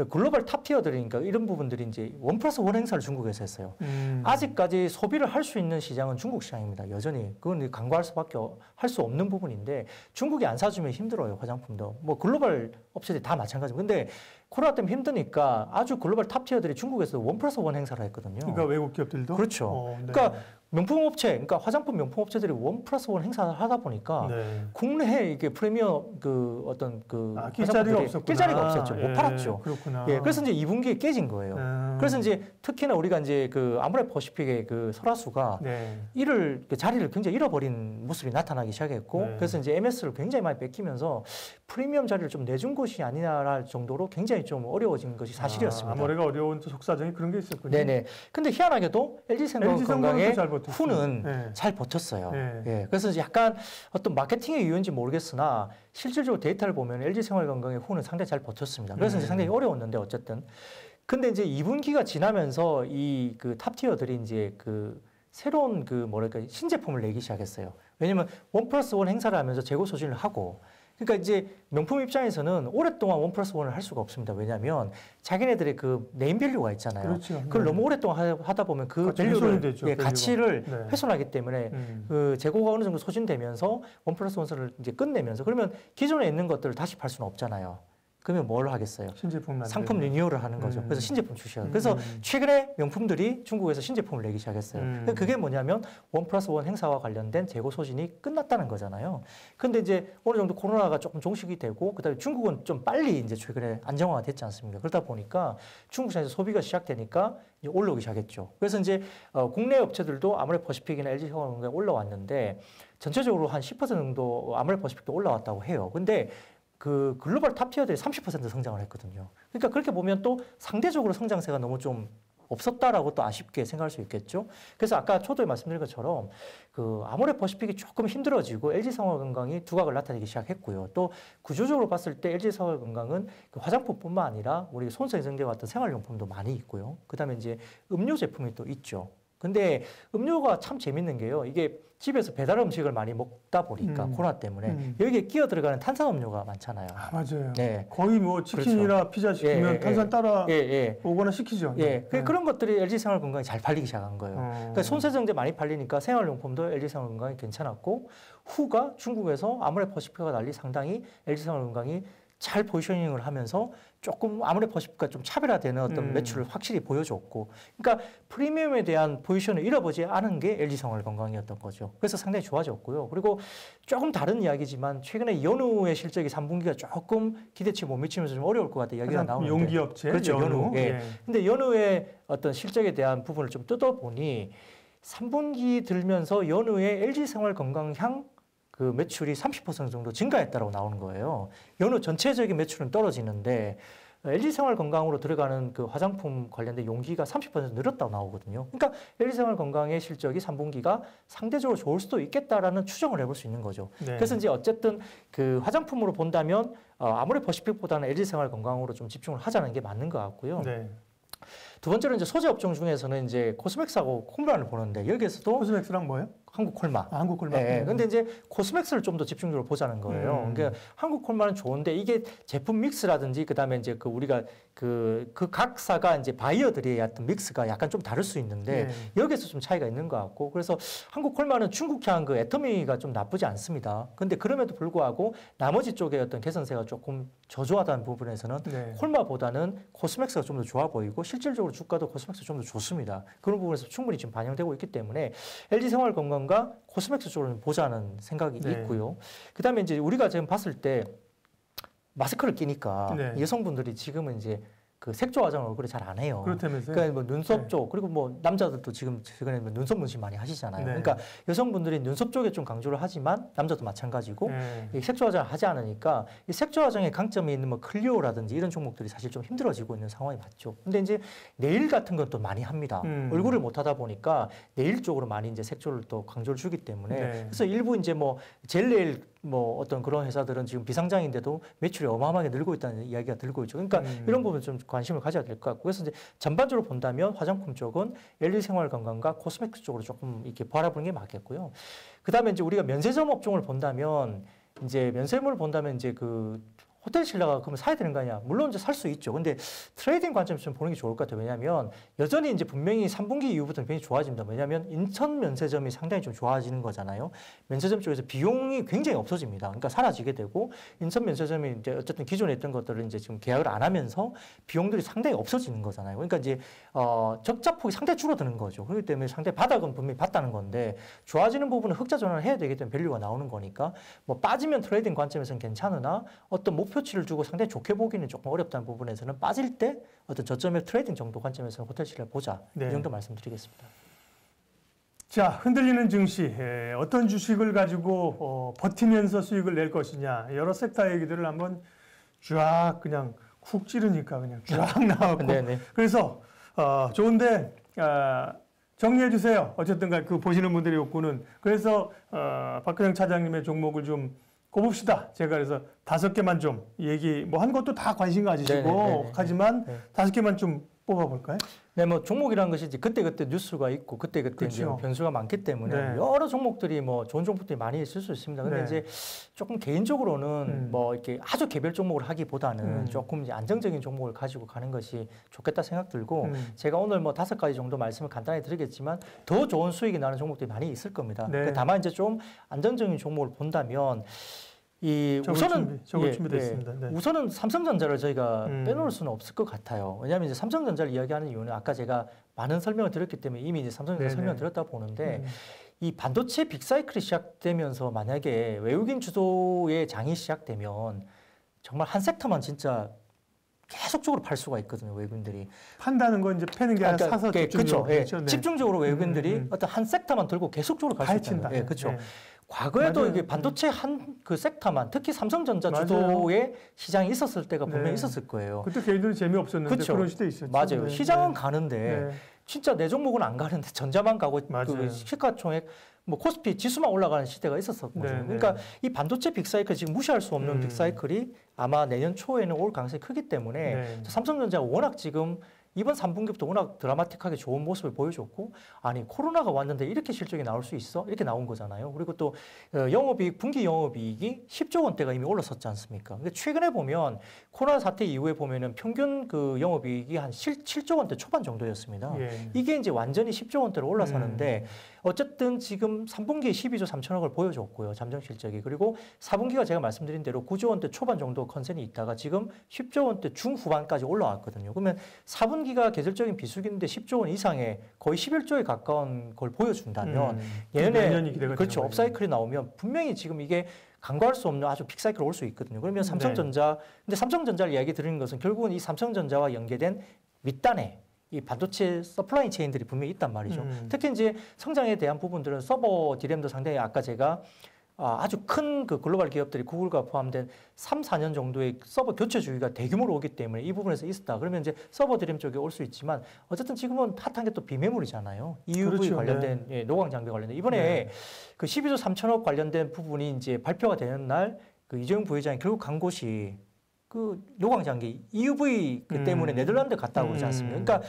B: 글로벌 탑티어들이니까 이런 부분들이 이제 1+1 행사를 중국에서 했어요. 아직까지 소비를 할 수 있는 시장은 중국 시장입니다. 여전히. 그건 간과할 수밖에 할 수 없는 부분인데 중국이 안 사주면 힘들어요. 화장품도. 뭐 글로벌 업체들이 다 마찬가지입니다. 근데 코로나 때문에 힘드니까 아주 글로벌 탑티어들이 중국에서 1+1 행사를 했거든요.
A: 그러니까 외국 기업들도
B: 그렇죠.
A: 네.
B: 그러니까 명품 업체, 그러니까 화장품 명품 업체들이 1+1 행사를 하다 보니까
A: 네.
B: 국내에 이게 프리미어 그 어떤 그
A: 낄 자리가
B: 화장품들이
A: 없었구나.
B: 낄 자리가 없었죠. 못
A: 예,
B: 팔았죠.
A: 그렇구나.
B: 예, 그래서 이제 2분기에 깨진 거예요. 그래서 이제 특히나 우리가 이제 그 아모레퍼시픽의 그 설화수가
A: 네.
B: 이를 그 자리를 굉장히 잃어버린 모습이 나타나기 시작했고
A: 네.
B: 그래서 이제 MS를 굉장히 많이 뺏기면서 프리미엄 자리를 좀 내준 것이 아니냐랄 정도로 굉장히 좀 어려워진 것이 사실이었습니다.
A: 아모레가 어려운 또 속사정이 그런 게 있었군요.
B: 네네. 근데 희한하게도 LG생명건강의 후는
A: 네.
B: 잘 버텼어요.
A: 네.
B: 예. 그래서 이제 약간 어떤 마케팅의 이유인지 모르겠으나 실질적으로 데이터를 보면 LG생활건강의 후는 상당히 잘 버텼습니다. 그래서 이제 상당히 어려웠는데 어쨌든. 근데 이제 2분기가 지나면서 이 그 탑티어들이 이제 그 새로운 그 뭐랄까 신제품을 내기 시작했어요. 왜냐면 1+1 행사를 하면서 재고 소진을 하고 그러니까 이제 명품 입장에서는 오랫동안 1+1을 할 수가 없습니다. 왜냐하면 자기네들의 그 네임밸류가 있잖아요.
A: 그렇죠.
B: 그걸 너무 오랫동안 하다 보면 그 밸류를
A: 되죠,
B: 예, 가치를
A: 네.
B: 훼손하기 때문에 그 재고가 어느 정도 소진되면서 1+1을 이제 끝내면서 그러면 기존에 있는 것들을 다시 팔 수는 없잖아요. 그러면 뭘 하겠어요?
A: 신제품
B: 상품 리뉴얼을 하는 거죠. 그래서 신제품 출시하고. 그래서 최근에 명품들이 중국에서 신제품을 내기 시작했어요. 그게 뭐냐면 1+1 행사와 관련된 재고 소진이 끝났다는 거잖아요. 근데 이제 어느 정도 코로나가 조금 종식이 되고 그다음에 중국은 좀 빨리 이제 최근에 안정화가 됐지 않습니까? 그러다 보니까 중국 시장에서 소비가 시작되니까 이제 올라오기 시작했죠. 그래서 이제 국내 업체들도 아모레퍼시픽이나 LG생활건강에 올라왔는데 전체적으로 한 10% 정도 아모레퍼시픽도 올라왔다고 해요. 근데 그 글로벌 탑티어들이 30% 성장을 했거든요. 그러니까 그렇게 보면 또 상대적으로 성장세가 너무 좀 없었다라고 또 아쉽게 생각할 수 있겠죠. 그래서 아까 초도에 말씀드린 것처럼 그 아모레퍼시픽이 조금 힘들어지고 LG생활건강이 두각을 나타내기 시작했고요. 또 구조적으로 봤을 때 LG생활건강은 그 화장품뿐만 아니라 우리 손세정제와 같은 생활용품도 많이 있고요. 그다음에 이제 음료 제품이 또 있죠. 근데 음료가 참 재밌는 게요. 이게 집에서 배달 음식을 많이 먹다 보니까 코로나 때문에 여기에 끼어 들어가는 탄산음료가 많잖아요.
A: 아, 맞아요.
B: 네.
A: 거의 뭐 치킨이나
B: 그렇죠.
A: 피자 시키면 탄산 따라 오거나 시키죠.
B: 예. 그런 것들이 LG생활건강이 잘 팔리기 시작한 거예요. 그러니까 손세정제 많이 팔리니까 생활용품도 LG생활건강이 괜찮았고 후가 중국에서 아모레퍼시픽과 달리 상당히 LG생활건강이 잘 포지셔닝을 하면서 조금 아모레퍼시픽과 좀 차별화되는 어떤 매출을 확실히 보여줬고, 그러니까 프리미엄에 대한 포지션을 잃어버리지 않은 게 LG생활건강이었던 거죠. 그래서 상당히 좋아졌고요. 그리고 조금 다른 이야기지만 최근에 연우의 실적이 3분기가 조금 기대치 못 미치면서 좀 어려울 것 같다 이야기가 나오는데,
A: 용기업체
B: 그렇죠, 연우. 예.
A: 예.
B: 근데 연우의 어떤 실적에 대한 부분을 좀 뜯어보니 3분기 들면서 연우의 LG생활건강향 그 매출이 30% 정도 증가했다고 나오는 거예요. 연우 전체적인 매출은 떨어지는데 LG생활건강으로 들어가는 그 화장품 관련된 용기가 30% 늘었다고 나오거든요. 그러니까 LG생활건강의 실적이 3분기가 상대적으로 좋을 수도 있겠다라는 추정을 해볼 수 있는 거죠.
A: 네.
B: 그래서 이제 어쨌든 그 화장품으로 본다면 아모레퍼시픽보다는 LG생활건강으로 좀 집중을 하자는 게 맞는 것 같고요.
A: 네.
B: 두 번째로 이제 소재 업종 중에서는 이제 코스맥스하고 콜마를 보는데 여기에서도
A: 코스맥스랑 뭐예요?
B: 한국 콜마.
A: 한국 콜마.
B: 네. 근데 이제 코스맥스를 좀 더 집중적으로 보자는 거예요. 그러니까 한국 콜마는 좋은데 이게 제품 믹스라든지 그다음에 이제 그 우리가 그 각사가 이제 바이어들의 어떤 믹스가 약간 좀 다를 수 있는데 여기에서 좀 차이가 있는 것 같고, 그래서 한국 콜마는 중국향 그 애터미가 좀 나쁘지 않습니다. 근데 그럼에도 불구하고 나머지 쪽의 어떤 개선세가 조금 저조하다는 부분에서는 콜마보다는 코스맥스가 좀 더 좋아 보이고 실질적으로 주가도 코스맥스가 좀 더 좋습니다. 그런 부분에서 충분히 지금 반영되고 있기 때문에 LG생활건강과 코스맥스 쪽으로 보자는 생각이 있고요. 그다음에 이제 우리가 지금 봤을 때 마스크를 끼니까 여성분들이 지금은 이제 그 색조 화장을 얼굴에 잘 안 해요.
A: 그렇다면서요?
B: 그러니까 뭐 눈썹 쪽 그리고 뭐 남자들도 지금 최근에 뭐 눈썹 문신 많이 하시잖아요. 그러니까 여성분들이 눈썹 쪽에 좀 강조를 하지만 남자도 마찬가지고 이 색조 화장을 하지 않으니까 이 색조 화장의 강점이 있는 뭐 클리오라든지 이런 종목들이 사실 좀 힘들어지고 있는 상황이 맞죠. 근데 이제 네일 같은 건 또 많이 합니다. 얼굴을 못 하다 보니까 네일 쪽으로 많이 이제 색조를 또 강조를 주기 때문에 그래서 일부 이제 뭐 젤네일 뭐 어떤 그런 회사들은 지금 비상장인데도 매출이 어마어마하게 늘고 있다는 이야기가 들고 있죠. 그러니까 이런 부분 좀 관심을 가져야 될 것 같고, 그래서 이제 전반적으로 본다면 화장품 쪽은 LG생활건강과 코스메틱 쪽으로 조금 이렇게 바라보는 게 맞겠고요. 그다음에 이제 우리가 면세점 업종을 본다면 이제 면세점을 본다면 이제 그 호텔 신라가 그러면 사야 되는 거 아니야? 물론 이제 살 수 있죠. 근데 트레이딩 관점에서 좀 보는 게 좋을 것 같아요. 왜냐하면 여전히 이제 분명히 3분기 이후부터는 굉장히 좋아집니다. 왜냐하면 인천 면세점이 상당히 좀 좋아지는 거잖아요. 면세점 쪽에서 비용이 굉장히 없어집니다. 그러니까 사라지게 되고 인천 면세점이 이제 어쨌든 기존에 있던 것들을 이제 지금 계약을 안 하면서 비용들이 상당히 없어지는 거잖아요. 그러니까 이제 적자폭이 상당히 줄어드는 거죠. 그렇기 때문에 상당히 바닥은 분명히 봤다는 건데 좋아지는 부분은 흑자 전환을 해야 되기 때문에 밸류가 나오는 거니까 뭐 빠지면 트레이딩 관점에서는 괜찮으나 어떤 목표 목표치를 두고 상당히 좋게 보기는 조금 어렵다는 부분에서는 빠질 때 어떤 저점의 트레이딩 정도 관점에서는 호텔시를 보자.
A: 네.
B: 이 정도 말씀드리겠습니다.
A: 자, 흔들리는 증시, 어떤 주식을 가지고 버티면서 수익을 낼 것이냐, 여러 섹터 얘기들을 한번 쫙 그냥 쿡 찌르니까 그냥 쫙 나왔고,
B: 네네.
A: 그래서 좋은데 정리해 주세요. 어쨌든 그 보시는 분들의 욕구는. 그래서 박근영 차장님의 종목을 좀 꼽읍시다. 제가 그래서 5개만 좀 얘기, 뭐 한 것도 다 관심 가지시고
B: 네네네네.
A: 하지만
B: 네.
A: 5개만 좀 뽑아볼까요?
B: 네, 뭐 종목이라는 것이 이제 그때그때 뉴스가 있고 그때그때 이제
A: 그렇죠.
B: 변수가 많기 때문에
A: 네.
B: 여러 종목들이 뭐 좋은 종목들이 많이 있을 수 있습니다. 근데
A: 네.
B: 이제 조금 개인적으로는 뭐 이렇게 아주 개별 종목을 하기보다는 조금 이제 안정적인 종목을 가지고 가는 것이 좋겠다 생각 들고 제가 오늘 뭐 5가지 정도 말씀을 간단히 드리겠지만 더 좋은 수익이 나는 종목들이 많이 있을 겁니다.
A: 네.
B: 다만 이제 좀 안정적인 종목을 본다면 우선은
A: 준비됐습니다. 네.
B: 우선은 삼성전자를 저희가 빼놓을 수는 없을 것 같아요. 왜냐하면 이제 삼성전자를 이야기하는 이유는 아까 제가 많은 설명을 드렸기 때문에 이미 이제 삼성전자
A: 네네.
B: 설명을 드렸다 보는데 이 반도체 빅사이클이 시작되면서 만약에 외국인 주도의 장이 시작되면 정말 한 섹터만 진짜 계속적으로 팔 수가 있거든요. 외국인들이
A: 판다는 건 이제 패는 게 아니라 사서 집중적으로.
B: 그렇죠.
A: 그렇죠. 네.
B: 집중적으로 외국인들이 어떤 한 섹터만 들고 계속적으로 갈 수
A: 파헤친다.
B: 있다. 그렇죠.
A: 네.
B: 과거에도
A: 맞아요.
B: 이게 반도체 한 그 섹터만 특히 삼성전자
A: 맞아요.
B: 주도의 시장이 있었을 때가 분명히
A: 네.
B: 있었을 거예요.
A: 그때 개인들은 재미없었는데
B: 그쵸.
A: 그런 시대 있었죠.
B: 맞아요.
A: 네.
B: 시장은
A: 네.
B: 가는데
A: 네.
B: 진짜 내 종목은 안 가는데 전자만 가고
A: 맞아요.
B: 그 시가총액 뭐 코스피 지수만 올라가는 시대가 있었거든요.
A: 네, 네.
B: 그러니까 이 반도체 빅사이클 지금 무시할 수 없는
A: 음.
B: 빅사이클이 아마 내년 초에는 올 가능성이 크기 때문에
A: 네.
B: 삼성전자가 워낙 지금 이번 3분기부터 워낙 드라마틱하게 좋은 모습을 보여줬고 아니 코로나가 왔는데 이렇게 실적이 나올 수 있어? 이렇게 나온 거잖아요. 그리고 또 영업이익 분기 영업이익이 10조 원대가 이미 올랐었지 않습니까? 근데 최근에 보면 코로나 사태 이후에 보면은 평균 그 영업이익이 한 7조 원대 초반 정도였습니다.
A: 예.
B: 이게 이제 완전히 10조 원대로 올라서는데 어쨌든 지금 3분기에 12조 3천억을 보여줬고요. 잠정 실적이. 그리고 4분기가 제가 말씀드린 대로 9조 원대 초반 정도 컨센이 있다가 지금 10조 원대 중후반까지 올라왔거든요. 그러면 4분기가 계절적인 비수기인데 10조 원 이상의 거의 11조에 가까운 걸 보여준다면
A: 내년이 기대가
B: 그렇죠.
A: 되는
B: 업사이클이 나오면 분명히 지금 이게 간과할 수 없는 아주 빅사이클 올 수 있거든요. 그러면 삼성전자, 근데 삼성전자를 이야기 드리는 것은 결국은 이 삼성전자와 연계된 밑단에 이 반도체 서플라이 체인들이 분명히 있단 말이죠. 특히 이제 성장에 대한 부분들은 서버 디램도 상당히 아까 제가 아주 큰 그 글로벌 기업들이 구글과 포함된 3, 4년 정도의 서버 교체 주기가 대규모로 오기 때문에 이 부분에서 있었다. 그러면 이제 서버 디램 쪽에 올 수 있지만 어쨌든 지금은 핫한 게 또 비메모리잖아요. EUV
A: 그렇죠.
B: 관련된
A: 네.
B: 노광 장비 관련된 이번에 그 12조 3천억 관련된 부분이 이제 발표가 되는 날 그 이재용 부회장이 결국 간 곳이 그 노광 장비 EUV 그 때문에 네덜란드 갔다고 그러지 않습니까? 그러니까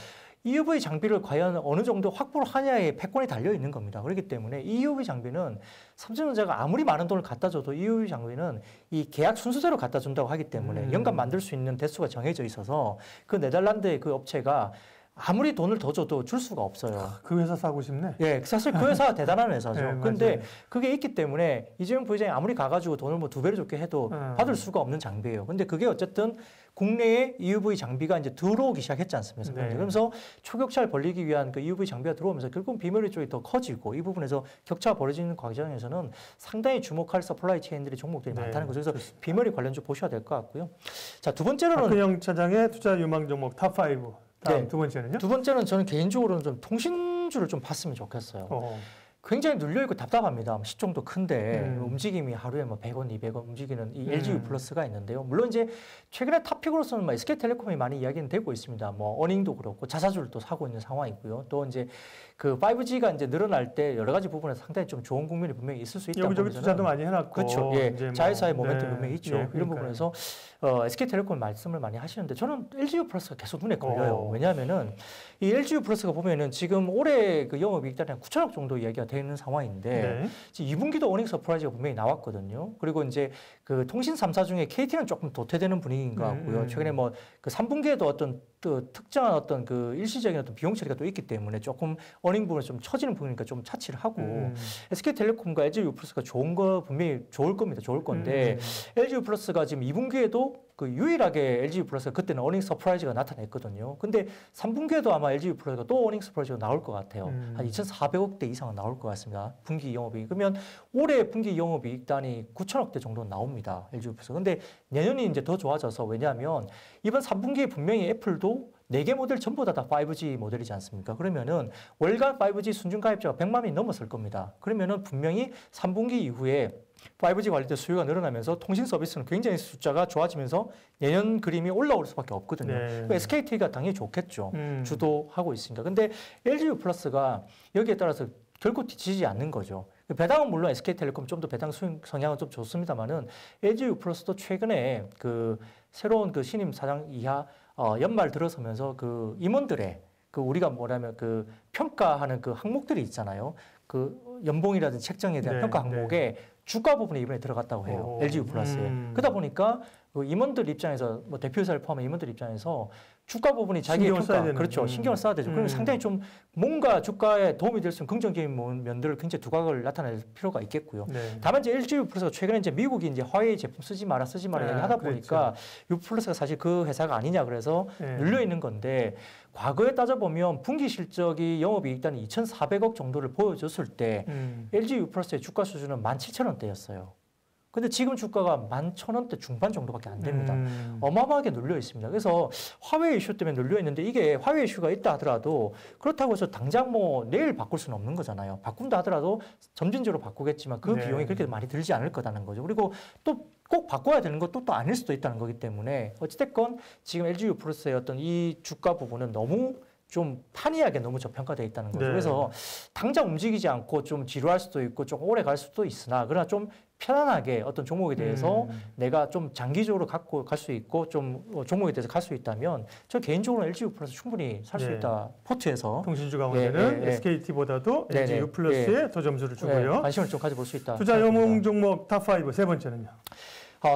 B: EUV 장비를 과연 어느 정도 확보를 하냐에 패권이 달려 있는 겁니다. 그렇기 때문에 EUV 장비는 삼성전자가 아무리 많은 돈을 갖다 줘도 EUV 장비는 이 계약 순서대로 갖다 준다고 하기 때문에 연간 만들 수 있는 대수가 정해져 있어서 그 네덜란드의 그 업체가 아무리 돈을 더 줘도 줄 수가 없어요.
A: 그 회사 사고 싶네.
B: 예, 사실 그 회사가 대단한 회사죠.
A: 네,
B: 근데
A: 맞아요.
B: 그게 있기 때문에 이재용 부회장이 아무리 가가지고 돈을 뭐 2배로 줬게 해도 받을 수가 없는 장비예요. 근데 그게 어쨌든 국내에 EUV 장비가 이제 들어오기 시작했지 않습니까?
A: 네.
B: 그러면서 초격차를 벌리기 위한 그 EUV 장비가 들어오면서 결국 비메모리 쪽이 더 커지고 이 부분에서 격차가 벌어지는 과정에서는 상당히 주목할 서플라이 체인들이 종목들이
A: 네,
B: 많다는 거죠. 그래서 비메모리 관련 좀 보셔야 될 것 같고요. 자, 두 번째로는
A: 박근영 차장의 투자 유망 종목 탑5. 다음
B: 네.
A: 두 번째는요?
B: 두 번째는 저는 개인적으로는 좀 통신주를 좀 봤으면 좋겠어요. 굉장히 눌려있고 답답합니다. 시총도 큰데 움직임이 하루에 뭐 100원, 200원 움직이는 이 LGU 플러스가 있는데요. 물론 이제 최근에 탑픽으로서는 뭐 SK텔레콤이 많이 이야기는 되고 있습니다. 뭐 어닝도 그렇고 자사주를 또 사고 있는 상황이고요. 또 이제 그 5G가 이제 늘어날 때 여러 가지 부분에서 상당히 좀 좋은 국면이 분명히 있을 수 있다고
A: 여기저기
B: 보면서는
A: 투자도 많이 해놨고.
B: 그렇죠. 예,
A: 이제 뭐,
B: 자회사의 모멘텀
A: 네.
B: 분명히 있죠.
A: 예,
B: 이런
A: 그러니까요.
B: 부분에서 SK텔레콤 말씀을 많이 하시는데 저는 LGU 플러스가 계속 눈에 걸려요. 왜냐하면은 이 LGU 플러스가 보면은 지금 올해 그 영업이익이 한 9천억 정도 이야기가 되어 있는 상황인데
A: 네.
B: 지금 2분기도 어닝 서프라이즈가 분명히 나왔거든요. 그리고 이제 그 통신 3사 중에 KT는 조금 도태되는 분위기인 것 같고요. 최근에 뭐 그 3분기에도 어떤 또 특정한 어떤 그 일시적인 어떤 비용 처리가 또 있기 때문에 조금 어닝 부분을 좀 처지는 부분이니까 좀 차치를 하고 SK텔레콤과 LGU 플러스가 좋은 거 분명히 좋을 겁니다. 좋을 건데 LGU 플러스가 지금 2분기에도 그 유일하게 LG U+가 그때는 어닝 서프라이즈가 나타냈거든요. 근데 3분기에도 아마 LG U+가 또 어닝 서프라이즈가 나올 것 같아요. 한 2,400억대 이상은 나올 것 같습니다. 분기 영업이익. 그러면 올해 분기 영업이익단이 9천억대 정도 나옵니다. LG U+. 근데 내년이 이제 더 좋아져서 왜냐하면 이번 3분기에 분명히 애플도 4개 모델 전부 다 5G 모델이지 않습니까? 그러면은 월간 5G 순증 가입자가 100만이 넘었을 겁니다. 그러면은 분명히 3분기 이후에 5G 관련된 수요가 늘어나면서 통신 서비스는 굉장히 숫자가 좋아지면서 내년 그림이 올라올 수밖에 없거든요.
A: 네.
B: SKT가 당연히 좋겠죠. 주도하고 있으니까. 근데 LG U+가 여기에 따라서 결코 뒤지지 않는 거죠. 배당은 물론 SK텔레콤 좀 더 배당 수익 성향은 좀 좋습니다만은 LG U+도 최근에 그 새로운 그 신임 사장 이하 연말 들어서면서 그 임원들의 그 우리가 뭐라면 그 평가하는 그 항목들이 있잖아요. 그 연봉이라든지 책정에 대한
A: 네,
B: 평가 항목에 주가 부분이 이번에 들어갔다고 해요. LG U+에. 그러다 보니까 그 임원들 입장에서 뭐 대표이사를 포함한 임원들 입장에서 주가 부분이 자기의
A: 신경을 써야
B: 평가,
A: 되는.
B: 그렇죠. 신경을 써야 되죠. 그러면 상당히 좀 뭔가 주가에 도움이 될 수 있는 긍정적인 면들을 굉장히 두각을 나타낼 필요가 있겠고요.
A: 네.
B: 다만 이제 LG U+가 최근에 이제 미국이 이제 화웨이 제품 쓰지 마라 이야기하다 보니까 U+가 사실 그 회사가 아니냐 그래서
A: 네.
B: 눌려 있는 건데 과거에 따져보면 분기 실적이 영업이익단이 2,400억 정도를 보여줬을 때 LG U+의 주가 수준은 17,000원대였어요. 근데 지금 주가가 11,000원대 중반 정도밖에 안 됩니다. 어마어마하게 눌려 있습니다. 그래서 화웨이 이슈 때문에 눌려 있는데 이게 화웨이 이슈가 있다 하더라도 그렇다고 해서 당장 뭐 내일 바꿀 수는 없는 거잖아요. 바꾼다 하더라도 점진적으로 바꾸겠지만 그
A: 네.
B: 비용이 그렇게 많이 들지 않을 거다는 거죠. 그리고 또 꼭 바꿔야 되는 것도 또 아닐 수도 있다는 거기 때문에 어찌됐건 지금 LG U+의 어떤 이 주가 부분은 너무 좀 판이하게 너무 저평가되어 있다는 거죠.
A: 네.
B: 그래서 당장 움직이지 않고 좀 지루할 수도 있고 좀 오래 갈 수도 있으나 그러나 좀 편안하게 어떤 종목에 대해서 내가 좀 장기적으로 갖고 갈 수 있고 좀 종목에 대해서 갈 수 있다면 저 개인적으로 LG U+ 충분히 살 수
A: 네.
B: 있다. 포트에서
A: 통신주 가운데는
B: 예, 예.
A: SKT보다도
B: 네,
A: LG
B: 네.
A: U+에 더 점수를 주고요.
B: 관심을 좀 가져볼 수 있다.
A: 투자 영웅 종목 탑5 세 번째는요.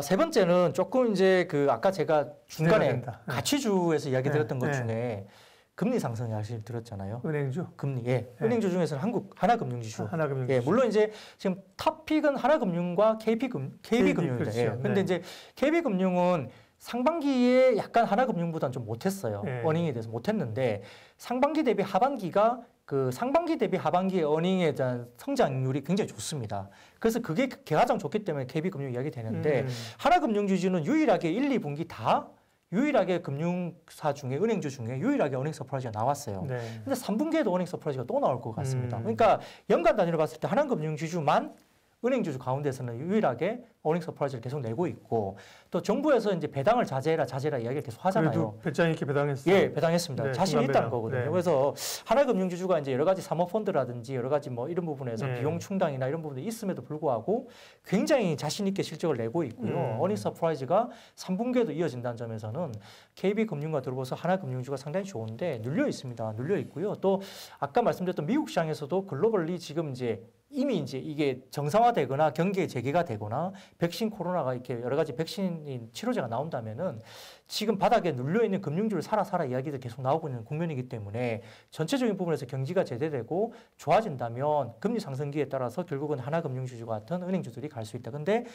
B: 세 번째는 조금 이제 그 아까 제가 중간에
A: 된다.
B: 가치주에서 이야기 드렸던 것
A: 네.
B: 중에 금리 상승 사실 들었잖아요.
A: 은행주.
B: 금리,
A: 네.
B: 은행주 중에서는 하나금융지주.
A: 하나금융주.
B: 예, 물론 이제 지금 탑픽은 하나금융과 KB금융입니다.
A: 그렇죠.
B: 예. 근데
A: 네.
B: 이제 KB금융은 상반기에 약간 하나금융보다는 좀 못했어요.
A: 네.
B: 어닝에 대해서 못했는데 상반기 대비 하반기가 그 상반기 대비 하반기의 어닝에 대한 성장률이 굉장히 좋습니다. 그래서 그게 가장 좋기 때문에 KB금융 이야기 되는데 하나금융지주는 유일하게 1, 2분기 다 유일하게 금융사 중에 은행주 중에 유일하게 어닝 서프라이즈가 나왔어요.
A: 네.
B: 근데 3분기에도 어닝 서프라이즈가 또 나올 것 같습니다. 그러니까 연간 단위로 봤을 때 하나금융지주만 은행주주 가운데서는 유일하게 어닝 서프라이즈를 계속 내고 있고 또 정부에서 이제 배당을 자제해라 자제해라 이야기를 계속 하잖아요.
A: 그래도 배짱 있게 배당했어요.
B: 예, 배당했습니다.
A: 네,
B: 자신 있다는
A: 배당.
B: 거거든요.
A: 네.
B: 그래서 하나금융지주가 이제 여러 가지 사모펀드라든지 여러 가지 뭐 이런 부분에서
A: 네.
B: 비용 충당이나 이런 부분이 있음에도 불구하고 굉장히 자신 있게 실적을 내고 있고요. 어닝 서프라이즈가 3분기에도 이어진다는 점에서는 KB금융과 더불어서 하나금융주가 상당히 좋은데 눌려 있습니다. 눌려 있고요. 또 아까 말씀드렸던 미국 시장에서도 글로벌리 지금 이제 이미 이제 이게 정상화되거나 경기에 재개가 되거나 백신 코로나가 이렇게 여러 가지 백신 치료제가 나온다면은 지금 바닥에 눌려 있는 금융주를 사라 이야기들 계속 나오고 있는 국면이기 때문에 전체적인 부분에서 경기가 제대되고 좋아진다면 금리 상승기에 따라서 결국은 하나금융주주 같은 은행주들이 갈 수 있다. 근데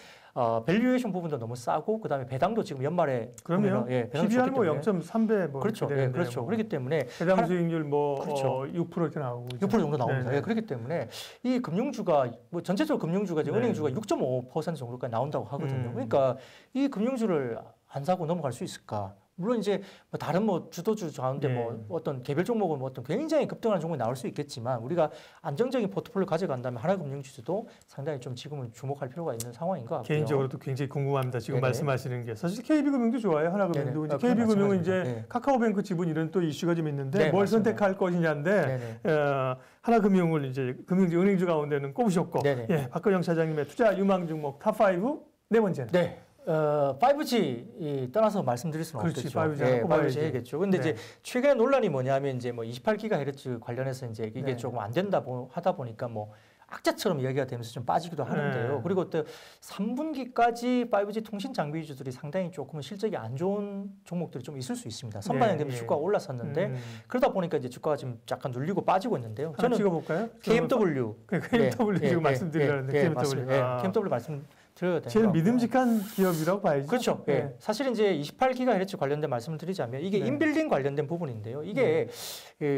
B: 밸류에이션 부분도 너무 싸고 그다음에 배당도 지금 연말에
A: 그럼요.
B: 보면은, 예, 배당도
A: PBR
B: 좋기
A: 뭐
B: 때문에
A: 0.3배 뭐
B: 그렇죠.
A: 이렇게
B: 예,
A: 되는데
B: 그렇죠.
A: 뭐
B: 그렇기 때문에
A: 배당 수익률 뭐
B: 그렇죠.
A: 6% 이렇게 나오고
B: 6% 정도 나옵니다.
A: 네, 네.
B: 예, 그렇기 때문에 이 금융주가 뭐 전체적으로 금융주가 이제
A: 네.
B: 은행주가 6.5% 정도까지 나온다고 하거든요.
A: 음.
B: 그러니까 이 금융주를 안 사고 넘어갈 수 있을까? 물론 이제 뭐 다른 뭐 주도주 가운데
A: 네.
B: 뭐 어떤 개별 종목은 뭐 어떤 굉장히 급등하는 종목이 나올 수 있겠지만 우리가 안정적인 포트폴리오 가져간다면 하나금융지주도 상당히 좀 지금은 주목할 필요가 있는 상황인 것 같고요.
A: 개인적으로도 굉장히 궁금합니다. 지금
B: 네네.
A: 말씀하시는 게 사실 KB금융도 좋아요. 하나금융도
B: 네네.
A: 이제 KB금융은 이제
B: 마찬가지입니다. 네.
A: 카카오뱅크 지분 이런 또 이슈가 좀 있는데
B: 네,
A: 뭘
B: 맞습니다.
A: 선택할 것이냐인데
B: 네네.
A: 하나금융을 이제 금융주 은행주 가운데는 꼽으셨고
B: 네네.
A: 예, 박근영 차장님의 투자 유망 종목 탑5 네 번째는
B: 네. 5G 떠나서 말씀드릴 수는
A: 그렇지,
B: 없겠죠.
A: 5G 하나
B: 예,
A: 꼽아야지.
B: 5G 해야겠죠. 근데
A: 네.
B: 이제 최근에 논란이 뭐냐면 이제 뭐 28GHz 관련해서 이제 이게
A: 네.
B: 조금 안 된다 하다 보니까 뭐 악재처럼 이야기가 되면서 좀 빠지기도 하는데요.
A: 네.
B: 그리고 또 3분기까지 5G 통신 장비 위주들이 상당히 조금은 실적이 안 좋은 종목들이 좀 있을 수 있습니다. 선반영 되면서
A: 예.
B: 주가가 올랐었는데 그러다 보니까 이제 주가가 지금 약간 눌리고 빠지고 있는데요.
A: 하나 찍어볼까요?
B: KMW
A: KMW
B: 예,
A: 지금
B: 예,
A: 말씀드리려는데
B: 예,
A: KMW
B: 맞습니다. 예, KMW 말씀 드려야 되는
A: 제일
B: 것 같고요.
A: 믿음직한 기업이라고 봐야죠.
B: 그렇죠.
A: 네.
B: 예. 사실 이제 28GHz 관련된 말씀을 드리자면 이게
A: 네.
B: 인빌딩 관련된 부분인데요. 이게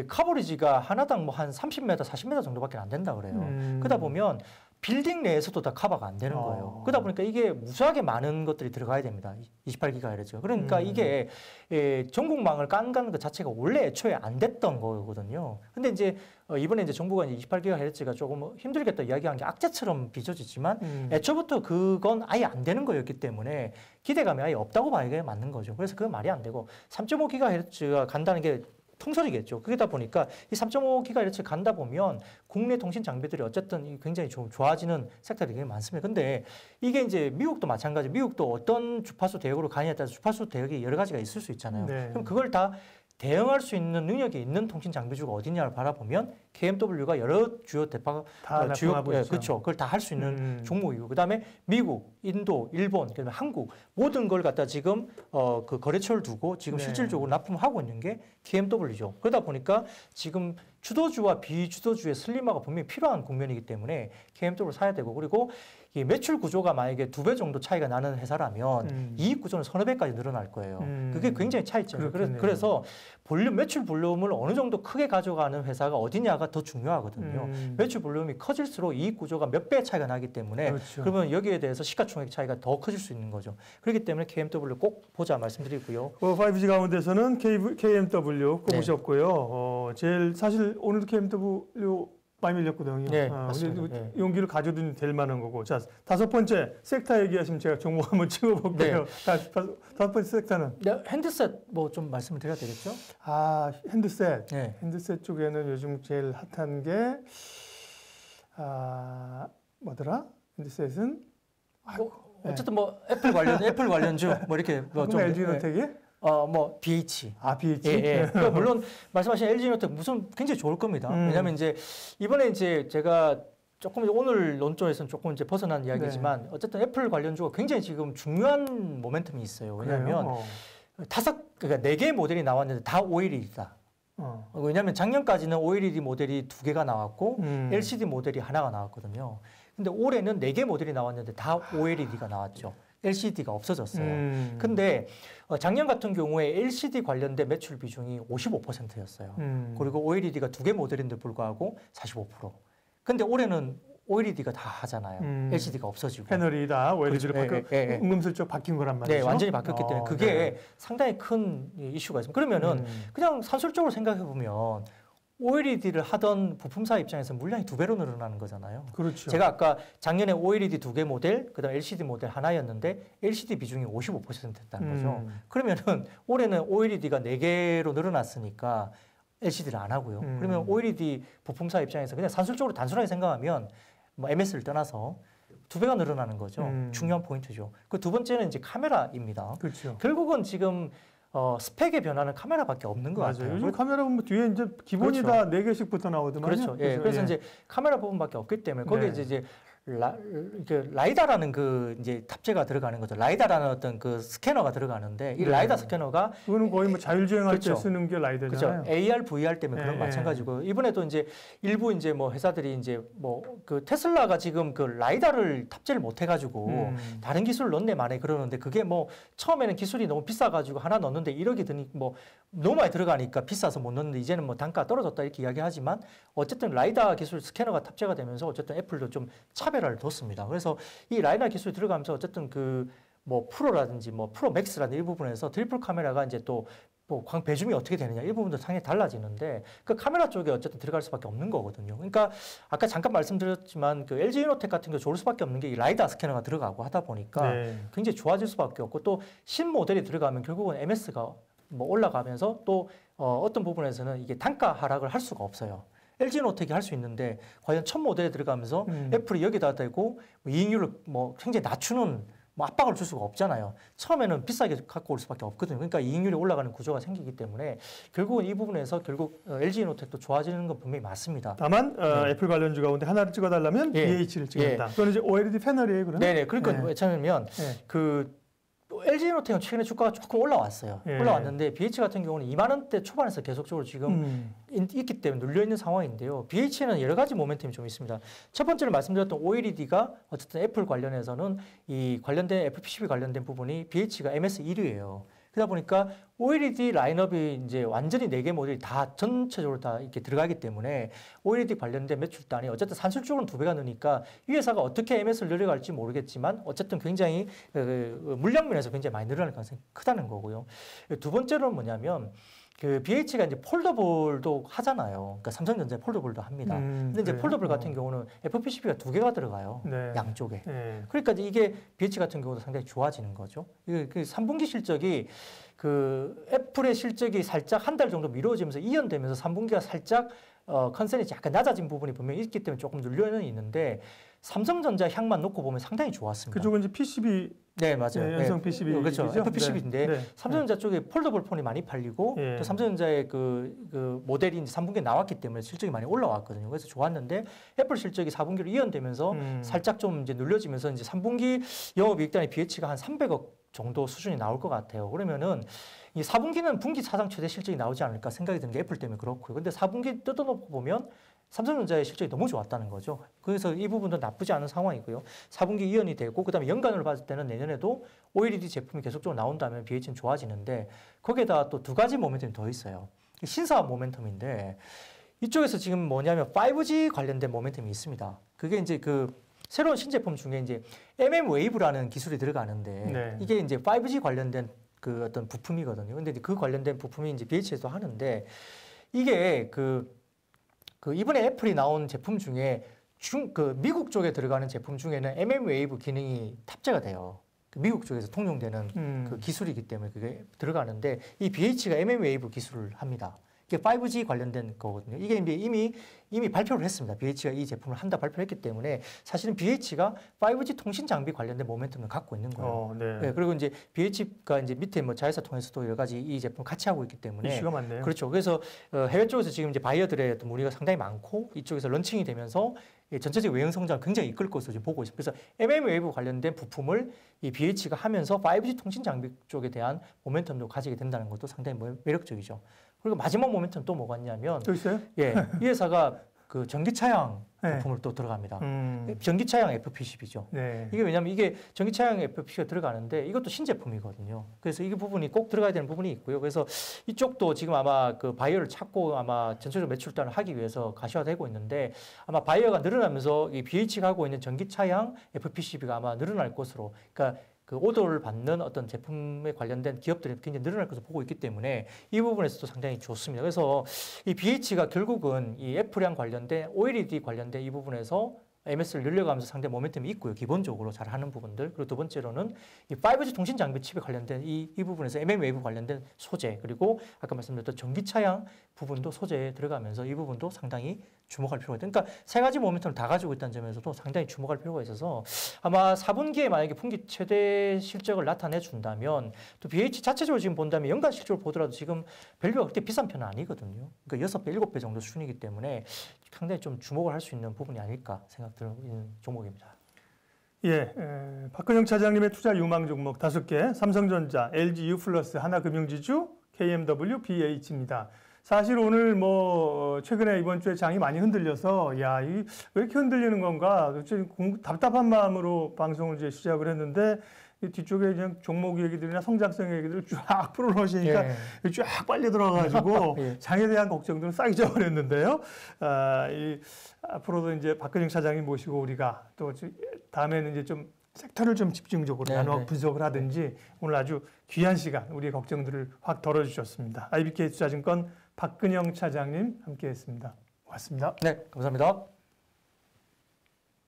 B: 커버리지가 하나당 뭐 한 30m, 40m 정도밖에 안 된다 그래요. 그러다 보면 빌딩 내에서도 다 커버가 안 되는 거예요. 그러다 보니까 이게 무수하게 많은 것들이 들어가야 됩니다. 28GHz. 그러니까 이게 전국망을 깐다는 것 자체가 원래 애초에 안 됐던 거거든요. 근데 이제 이번에 이제 정부가 이제 28GHz가 조금 힘들겠다 이야기한 게 악재처럼 빚어지지만 애초부터 그건 아예 안 되는 거였기 때문에 기대감이 아예 없다고 봐야 맞는 거죠. 그래서 그건 말이 안 되고 3.5GHz가 간다는 게 통설이겠죠. 그러다 보니까 이 3.5GHz 간다 보면 국내 통신 장비들이 어쨌든 굉장히 좀 좋아지는 섹터들이 굉장히 많습니다. 근데 이게 이제 미국도 마찬가지. 미국도 어떤 주파수 대역으로 가냐에 따라서 주파수 대역이 여러 가지가 있을 수 있잖아요.
A: 네.
B: 그럼 그걸 다 대응할 수 있는 능력이 있는 통신 장비주가 어디냐를 바라보면 KMW가 여러 주요 대파
A: 다 나타나고 있죠.
B: 그렇죠. 그걸 다 할 수 있는 종목이고 그다음에 미국, 인도, 일본, 그다음에 한국 모든 걸 갖다 지금 그 거래처를 두고 지금
A: 네.
B: 실질적으로 납품하고 있는 게 KMW죠. 그러다 보니까 지금 주도주와 비주도주의 슬림화가 분명히 필요한 국면이기 때문에 KMW를 사야 되고 그리고 이 매출 구조가 만약에 2배 정도 차이가 나는 회사라면 이익 구조는 서너 배까지 늘어날 거예요. 그게 굉장히 차이점이에요. 그래서 매출 볼륨을 어느 정도 크게 가져가는 회사가 어디냐가 더 중요하거든요. 매출 볼륨이 커질수록 이익 구조가 몇 배 차이가 나기 때문에
A: 그렇죠.
B: 그러면 여기에 대해서 시가총액 차이가 더 커질 수 있는 거죠. 그렇기 때문에 KMW 꼭 보자 말씀드리고요.
A: 5G 가운데서는 KMW 꼽으셨고요. 제일 사실 오늘도 KMW 많이 밀렸거든요.
B: 네, 맞습니다.
A: 근데 용기를 가져도 될 만한 거고. 자, 다섯 번째 섹터 얘기하시면 제가 종목 한번 찍어볼게요. 다섯 번째 섹터는
B: 핸드셋 뭐 좀 말씀을 드려야 되겠죠?
A: 핸드셋.
B: 네.
A: 핸드셋 쪽에는 요즘 제일 핫한 게 뭐더라? 핸드셋은
B: 어쨌든 뭐 애플 관련주 뭐 이렇게 뭐좀
A: LG노텍이?
B: 뭐 BH.
A: BH.
B: 예. 그러니까 물론 말씀하신 LG노텍 무슨 굉장히 좋을 겁니다. 왜냐하면 이제 이번에 이제 제가 조금 오늘 논조에서는 조금 이제 벗어난 이야기지만 어쨌든 애플 관련주가 굉장히 지금 중요한 모멘텀이 있어요. 왜냐하면 그러니까 4개의 모델이 나왔는데 다 OLED다. 왜냐하면 작년까지는 OLED 모델이 2개가 나왔고 LCD 모델이 하나가 나왔거든요. 근데 올해는 4개 모델이 나왔는데 다 OLED가 나왔죠. LCD가 없어졌어요. 근데 작년 같은 경우에 LCD 관련된 매출 비중이 55%였어요. 그리고 OLED가 2개 모델인데 불구하고 45%. 근데 올해는 OLED가 다 하잖아요. LCD가 없어지고.
A: 패널이 다 OLED로 은근슬쩍 바뀐 거란 말이죠.
B: 네, 완전히 바뀌었기 때문에 그게 상당히 큰 이슈가 있습니다. 그러면은 그냥 산술적으로 생각해 보면 OLED를 하던 부품사 입장에서 물량이 2배로 늘어나는 거잖아요.
A: 그렇죠.
B: 제가 아까 작년에 OLED 2개 모델, 그다음 LCD 모델 하나였는데 LCD 비중이 55% 됐다는 거죠. 그러면은 올해는 OLED가 4개로 늘어났으니까 LCD를 안 하고요. 그러면 OLED 부품사 입장에서 그냥 산술적으로 단순하게 생각하면 뭐 MS를 떠나서 2배가 늘어나는 거죠. 중요한 포인트죠. 그 두 번째는 이제 카메라입니다.
A: 그렇죠.
B: 결국은 지금 스펙의 변화는 카메라밖에 없는 것 같아요.
A: 요즘 카메라 보면 뒤에 이제 기본이 다 4개씩부터 나오더만요.
B: 그렇죠. 예. 그래서 이제 카메라 부분밖에 없기 때문에 거기에 이제 라이다라는 그 이제 탑재가 들어가는 거죠. 라이다라는 어떤 그 스캐너가 들어가는데 이 라이다 스캐너가
A: 그거는 거의 뭐 자율주행할 때 쓰는 게 라이다잖아요.
B: 그렇죠. AR, VR 때문에 그런 거 마찬가지고 이번에도 이제 일부 이제 뭐 회사들이 이제 뭐 그 테슬라가 지금 그 라이다를 탑재를 못 해가지고 다른 기술을 넣네 만에 그러는데 그게 뭐 처음에는 기술이 너무 비싸가지고 하나 넣는데 1억이 드니 뭐 너무 많이 들어가니까 비싸서 못 넣는데 이제는 뭐 단가 떨어졌다 이렇게 이야기하지만 어쨌든 라이다 기술 스캐너가 탑재가 되면서 어쨌든 애플도 좀 차별화를 뒀습니다. 그래서 이 라이다 기술이 들어가면서 어쨌든 그 뭐 프로라든지 뭐 프로 맥스라든지 이 부분에서 트리플 카메라가 이제 또 뭐 배줌이 어떻게 되느냐 이 부분도 상당히 달라지는데 그 카메라 쪽에 어쨌든 들어갈 수밖에 없는 거거든요. 그러니까 아까 잠깐 말씀드렸지만 그 LG 이노텍 같은 게 좋을 수밖에 없는 게 이 라이다 스캐너가 들어가고 하다 보니까 굉장히 좋아질 수밖에 없고 또 신모델이 들어가면 결국은 MS가 뭐 올라가면서 또 어떤 부분에서는 이게 단가 하락을 할 수가 없어요. LG노텍이 할 수 있는데 과연 첫 모델에 들어가면서 애플이 여기다 대고 이익률을 뭐 굉장히 낮추는 뭐 압박을 줄 수가 없잖아요. 처음에는 비싸게 갖고 올 수밖에 없거든요. 그러니까 이익률이 올라가는 구조가 생기기 때문에 결국은 이 부분에서 결국 LG노텍도 좋아지는 건 분명히 맞습니다.
A: 다만 애플 관련주 가운데 하나를 찍어달라면 BH를 찍는다. 그건 이제 OLED 패널이에요, 그러면?
B: 네네. 그러니까 왜냐하면 그 LG에너텍은 최근에 주가가 조금 올라왔어요.
A: 예.
B: 올라왔는데 BH 같은 경우는 2만 원대 초반에서 계속적으로 지금 있기 때문에 눌려 있는 상황인데요. BH는 여러 가지 모멘텀이 좀 있습니다. 첫 번째로 말씀드렸던 OLED가 어쨌든 애플 관련해서는 이 관련된 FPCB 관련된 부분이 BH가 MS 1위예요. 그러다 보니까 OLED 라인업이 이제 완전히 4개 모델이 다 전체적으로 다 이렇게 들어가기 때문에 OLED 관련된 매출단이 어쨌든 산술적으로는 2배가 느니까 이 회사가 어떻게 MS를 늘려갈지 모르겠지만 어쨌든 굉장히 물량면에서 굉장히 많이 늘어날 가능성이 크다는 거고요. 두 번째로는 뭐냐면 그 BH가 이제 폴더블도 하잖아요. 그러니까 삼성전자 폴더블도 합니다. 근데 이제 폴더블 같은 경우는 FPCB가 2개가 들어가요.
A: 네.
B: 양쪽에.
A: 네.
B: 그러니까 이게 BH 같은 경우도 상당히 좋아지는 거죠. 그 3분기 실적이 그 애플의 실적이 살짝 한 달 정도 미뤄지면서 이연되면서 3분기가 살짝 컨센이 약간 낮아진 부분이 분명히 있기 때문에 조금 눌려는 있는데 삼성전자 향만 놓고 보면 상당히 좋았습니다.
A: 그쪽은 이제 PCB,
B: 네 맞아요.
A: 네, 연성 PCB,
B: 그렇죠. FPCB인데
A: 네.
B: 삼성전자 쪽에 폴더블 폰이 많이 팔리고
A: 예.
B: 또 삼성전자의 그 모델이 이제 3분기에 나왔기 때문에 실적이 많이 올라왔거든요. 그래서 좋았는데 애플 실적이 4분기로 이연되면서 살짝 좀 이제 눌려지면서 이제 3분기 영업이익단의 BH가 한 300억 정도 수준이 나올 것 같아요. 그러면은 이 4분기는 분기 사상 최대 실적이 나오지 않을까 생각이 드는 게 애플 때문에 그렇고요. 근데 4분기 뜯어놓고 보면 삼성전자의 실적이 너무 좋았다는 거죠. 그래서 이 부분도 나쁘지 않은 상황이고요. 4분기 이연이 되고 그다음에 연간으로 봤을 때는 내년에도 OLED 제품이 계속적으로 나온다면 BH는 좋아지는데 거기에다 또 두 가지 모멘텀이 더 있어요. 신사업 모멘텀인데 이쪽에서 지금 뭐냐면 5G 관련된 모멘텀이 있습니다. 그게 이제 그 새로운 신제품 중에 이제 mmWave라는 기술이 들어가는데
A: 네.
B: 이게 이제 5G 관련된 그 어떤 부품이거든요. 근데 그 관련된 부품이 이제 BH에서 하는데 이게 그 이번에 애플이 나온 제품 중에 미국 쪽에 들어가는 제품 중에는 mmWave 기능이 탑재가 돼요. 미국 쪽에서 통용되는 그 기술이기 때문에 그게 들어가는데 이 BH가 mmWave 기술을 합니다. 이게 5G 관련된 거거든요. 이게 이제 이미 발표를 했습니다. BH가 이 제품을 한다 발표했기 때문에 사실은 BH가 5G 통신 장비 관련된 모멘텀을 갖고 있는 거예요.
A: 네.
B: 네, 그리고 이제 BH가 이제 밑에 뭐 자회사 통해서도 여러 가지 이 제품 같이 하고 있기 때문에
A: 이슈가 많네요.
B: 그렇죠. 그래서 해외 쪽에서 지금 이제 바이어들의 어떤 문의가 상당히 많고 이쪽에서 런칭이 되면서 전체적 외형 성장을 굉장히 이끌 것으로 지금 보고 있습니다. 그래서 mmWave 관련된 부품을 이 BH가 하면서 5G 통신 장비 쪽에 대한 모멘텀도 가지게 된다는 것도 상당히 매력적이죠. 그리고 마지막 모멘텀 또 뭐가 있냐면
A: 또 있어요?
B: 예, 이 회사가 그 전기차량
A: 네.
B: 부품을 또 들어갑니다.
A: 음.
B: 전기차량 FPCB죠.
A: 네.
B: 이게 왜냐하면 이게 전기차량 FPCB가 들어가는데 이것도 신제품이거든요. 그래서 이 부분이 꼭 들어가야 되는 부분이 있고요. 그래서 이쪽도 지금 아마 그 바이어를 찾고 아마 전체적으로 매출단을 하기 위해서 가시화되고 있는데 아마 바이어가 늘어나면서 이 BH가 하고 있는 전기차량 FPCB가 아마 늘어날 것으로 그러니까 그 오더를 받는 어떤 제품에 관련된 기업들이 굉장히 늘어날 것으로 보고 있기 때문에 이 부분에서도 상당히 좋습니다. 그래서 이 BH가 결국은 이 애플이랑 관련된 OLED 관련된 이 부분에서 MS를 늘려가면서 상당히 모멘텀이 있고요. 기본적으로 잘 하는 부분들. 그리고 두 번째로는 이 5G 통신 장비 칩에 관련된 이 부분에서 mmWave 관련된 소재 그리고 아까 말씀드렸던 전기차량 부분도 소재에 들어가면서 이 부분도 상당히 주목할 필요가 있다. 그러니까 세 가지 모멘텀을 다 가지고 있다는 점에서도 상당히 주목할 필요가 있어서 아마 4분기에 만약에 분기 최대 실적을 나타내 준다면 또 BH 자체적으로 지금 본다면 연간 실적을 보더라도 지금 밸류가 그렇게 비싼 편은 아니거든요. 그러니까 6배, 7배 정도 수준이기 때문에 상당히 좀 주목을 할 수 있는 부분이 아닐까 생각드는 종목입니다.
A: 예, 박근영 차장님의 투자 유망 종목 5개, 삼성전자, LG U+, 하나금융지주, KMW, BH입니다. 사실 오늘 뭐 최근에 이번 주에 장이 많이 흔들려서 야, 이 왜 이렇게 흔들리는 건가? 답답한 마음으로 방송을 이제 시작을 했는데 이 뒤쪽에 그냥 종목 얘기들이나 성장성 얘기들을 쫙 풀어놓으시니까
B: 예.
A: 쫙 빨려 들어가가지고
B: 예.
A: 장에 대한 걱정들은 싹 잊어버렸는데요. 앞으로도 이제 박근영 차장님 모시고 우리가 또 다음에는 이제 좀 섹터를 좀 집중적으로 나눠 분석을 하든지 오늘 아주 귀한 시간 우리의 걱정들을 확 덜어주셨습니다. IBK 투자증권 박근영 차장님 함께했습니다. 고맙습니다.
B: 네, 감사합니다.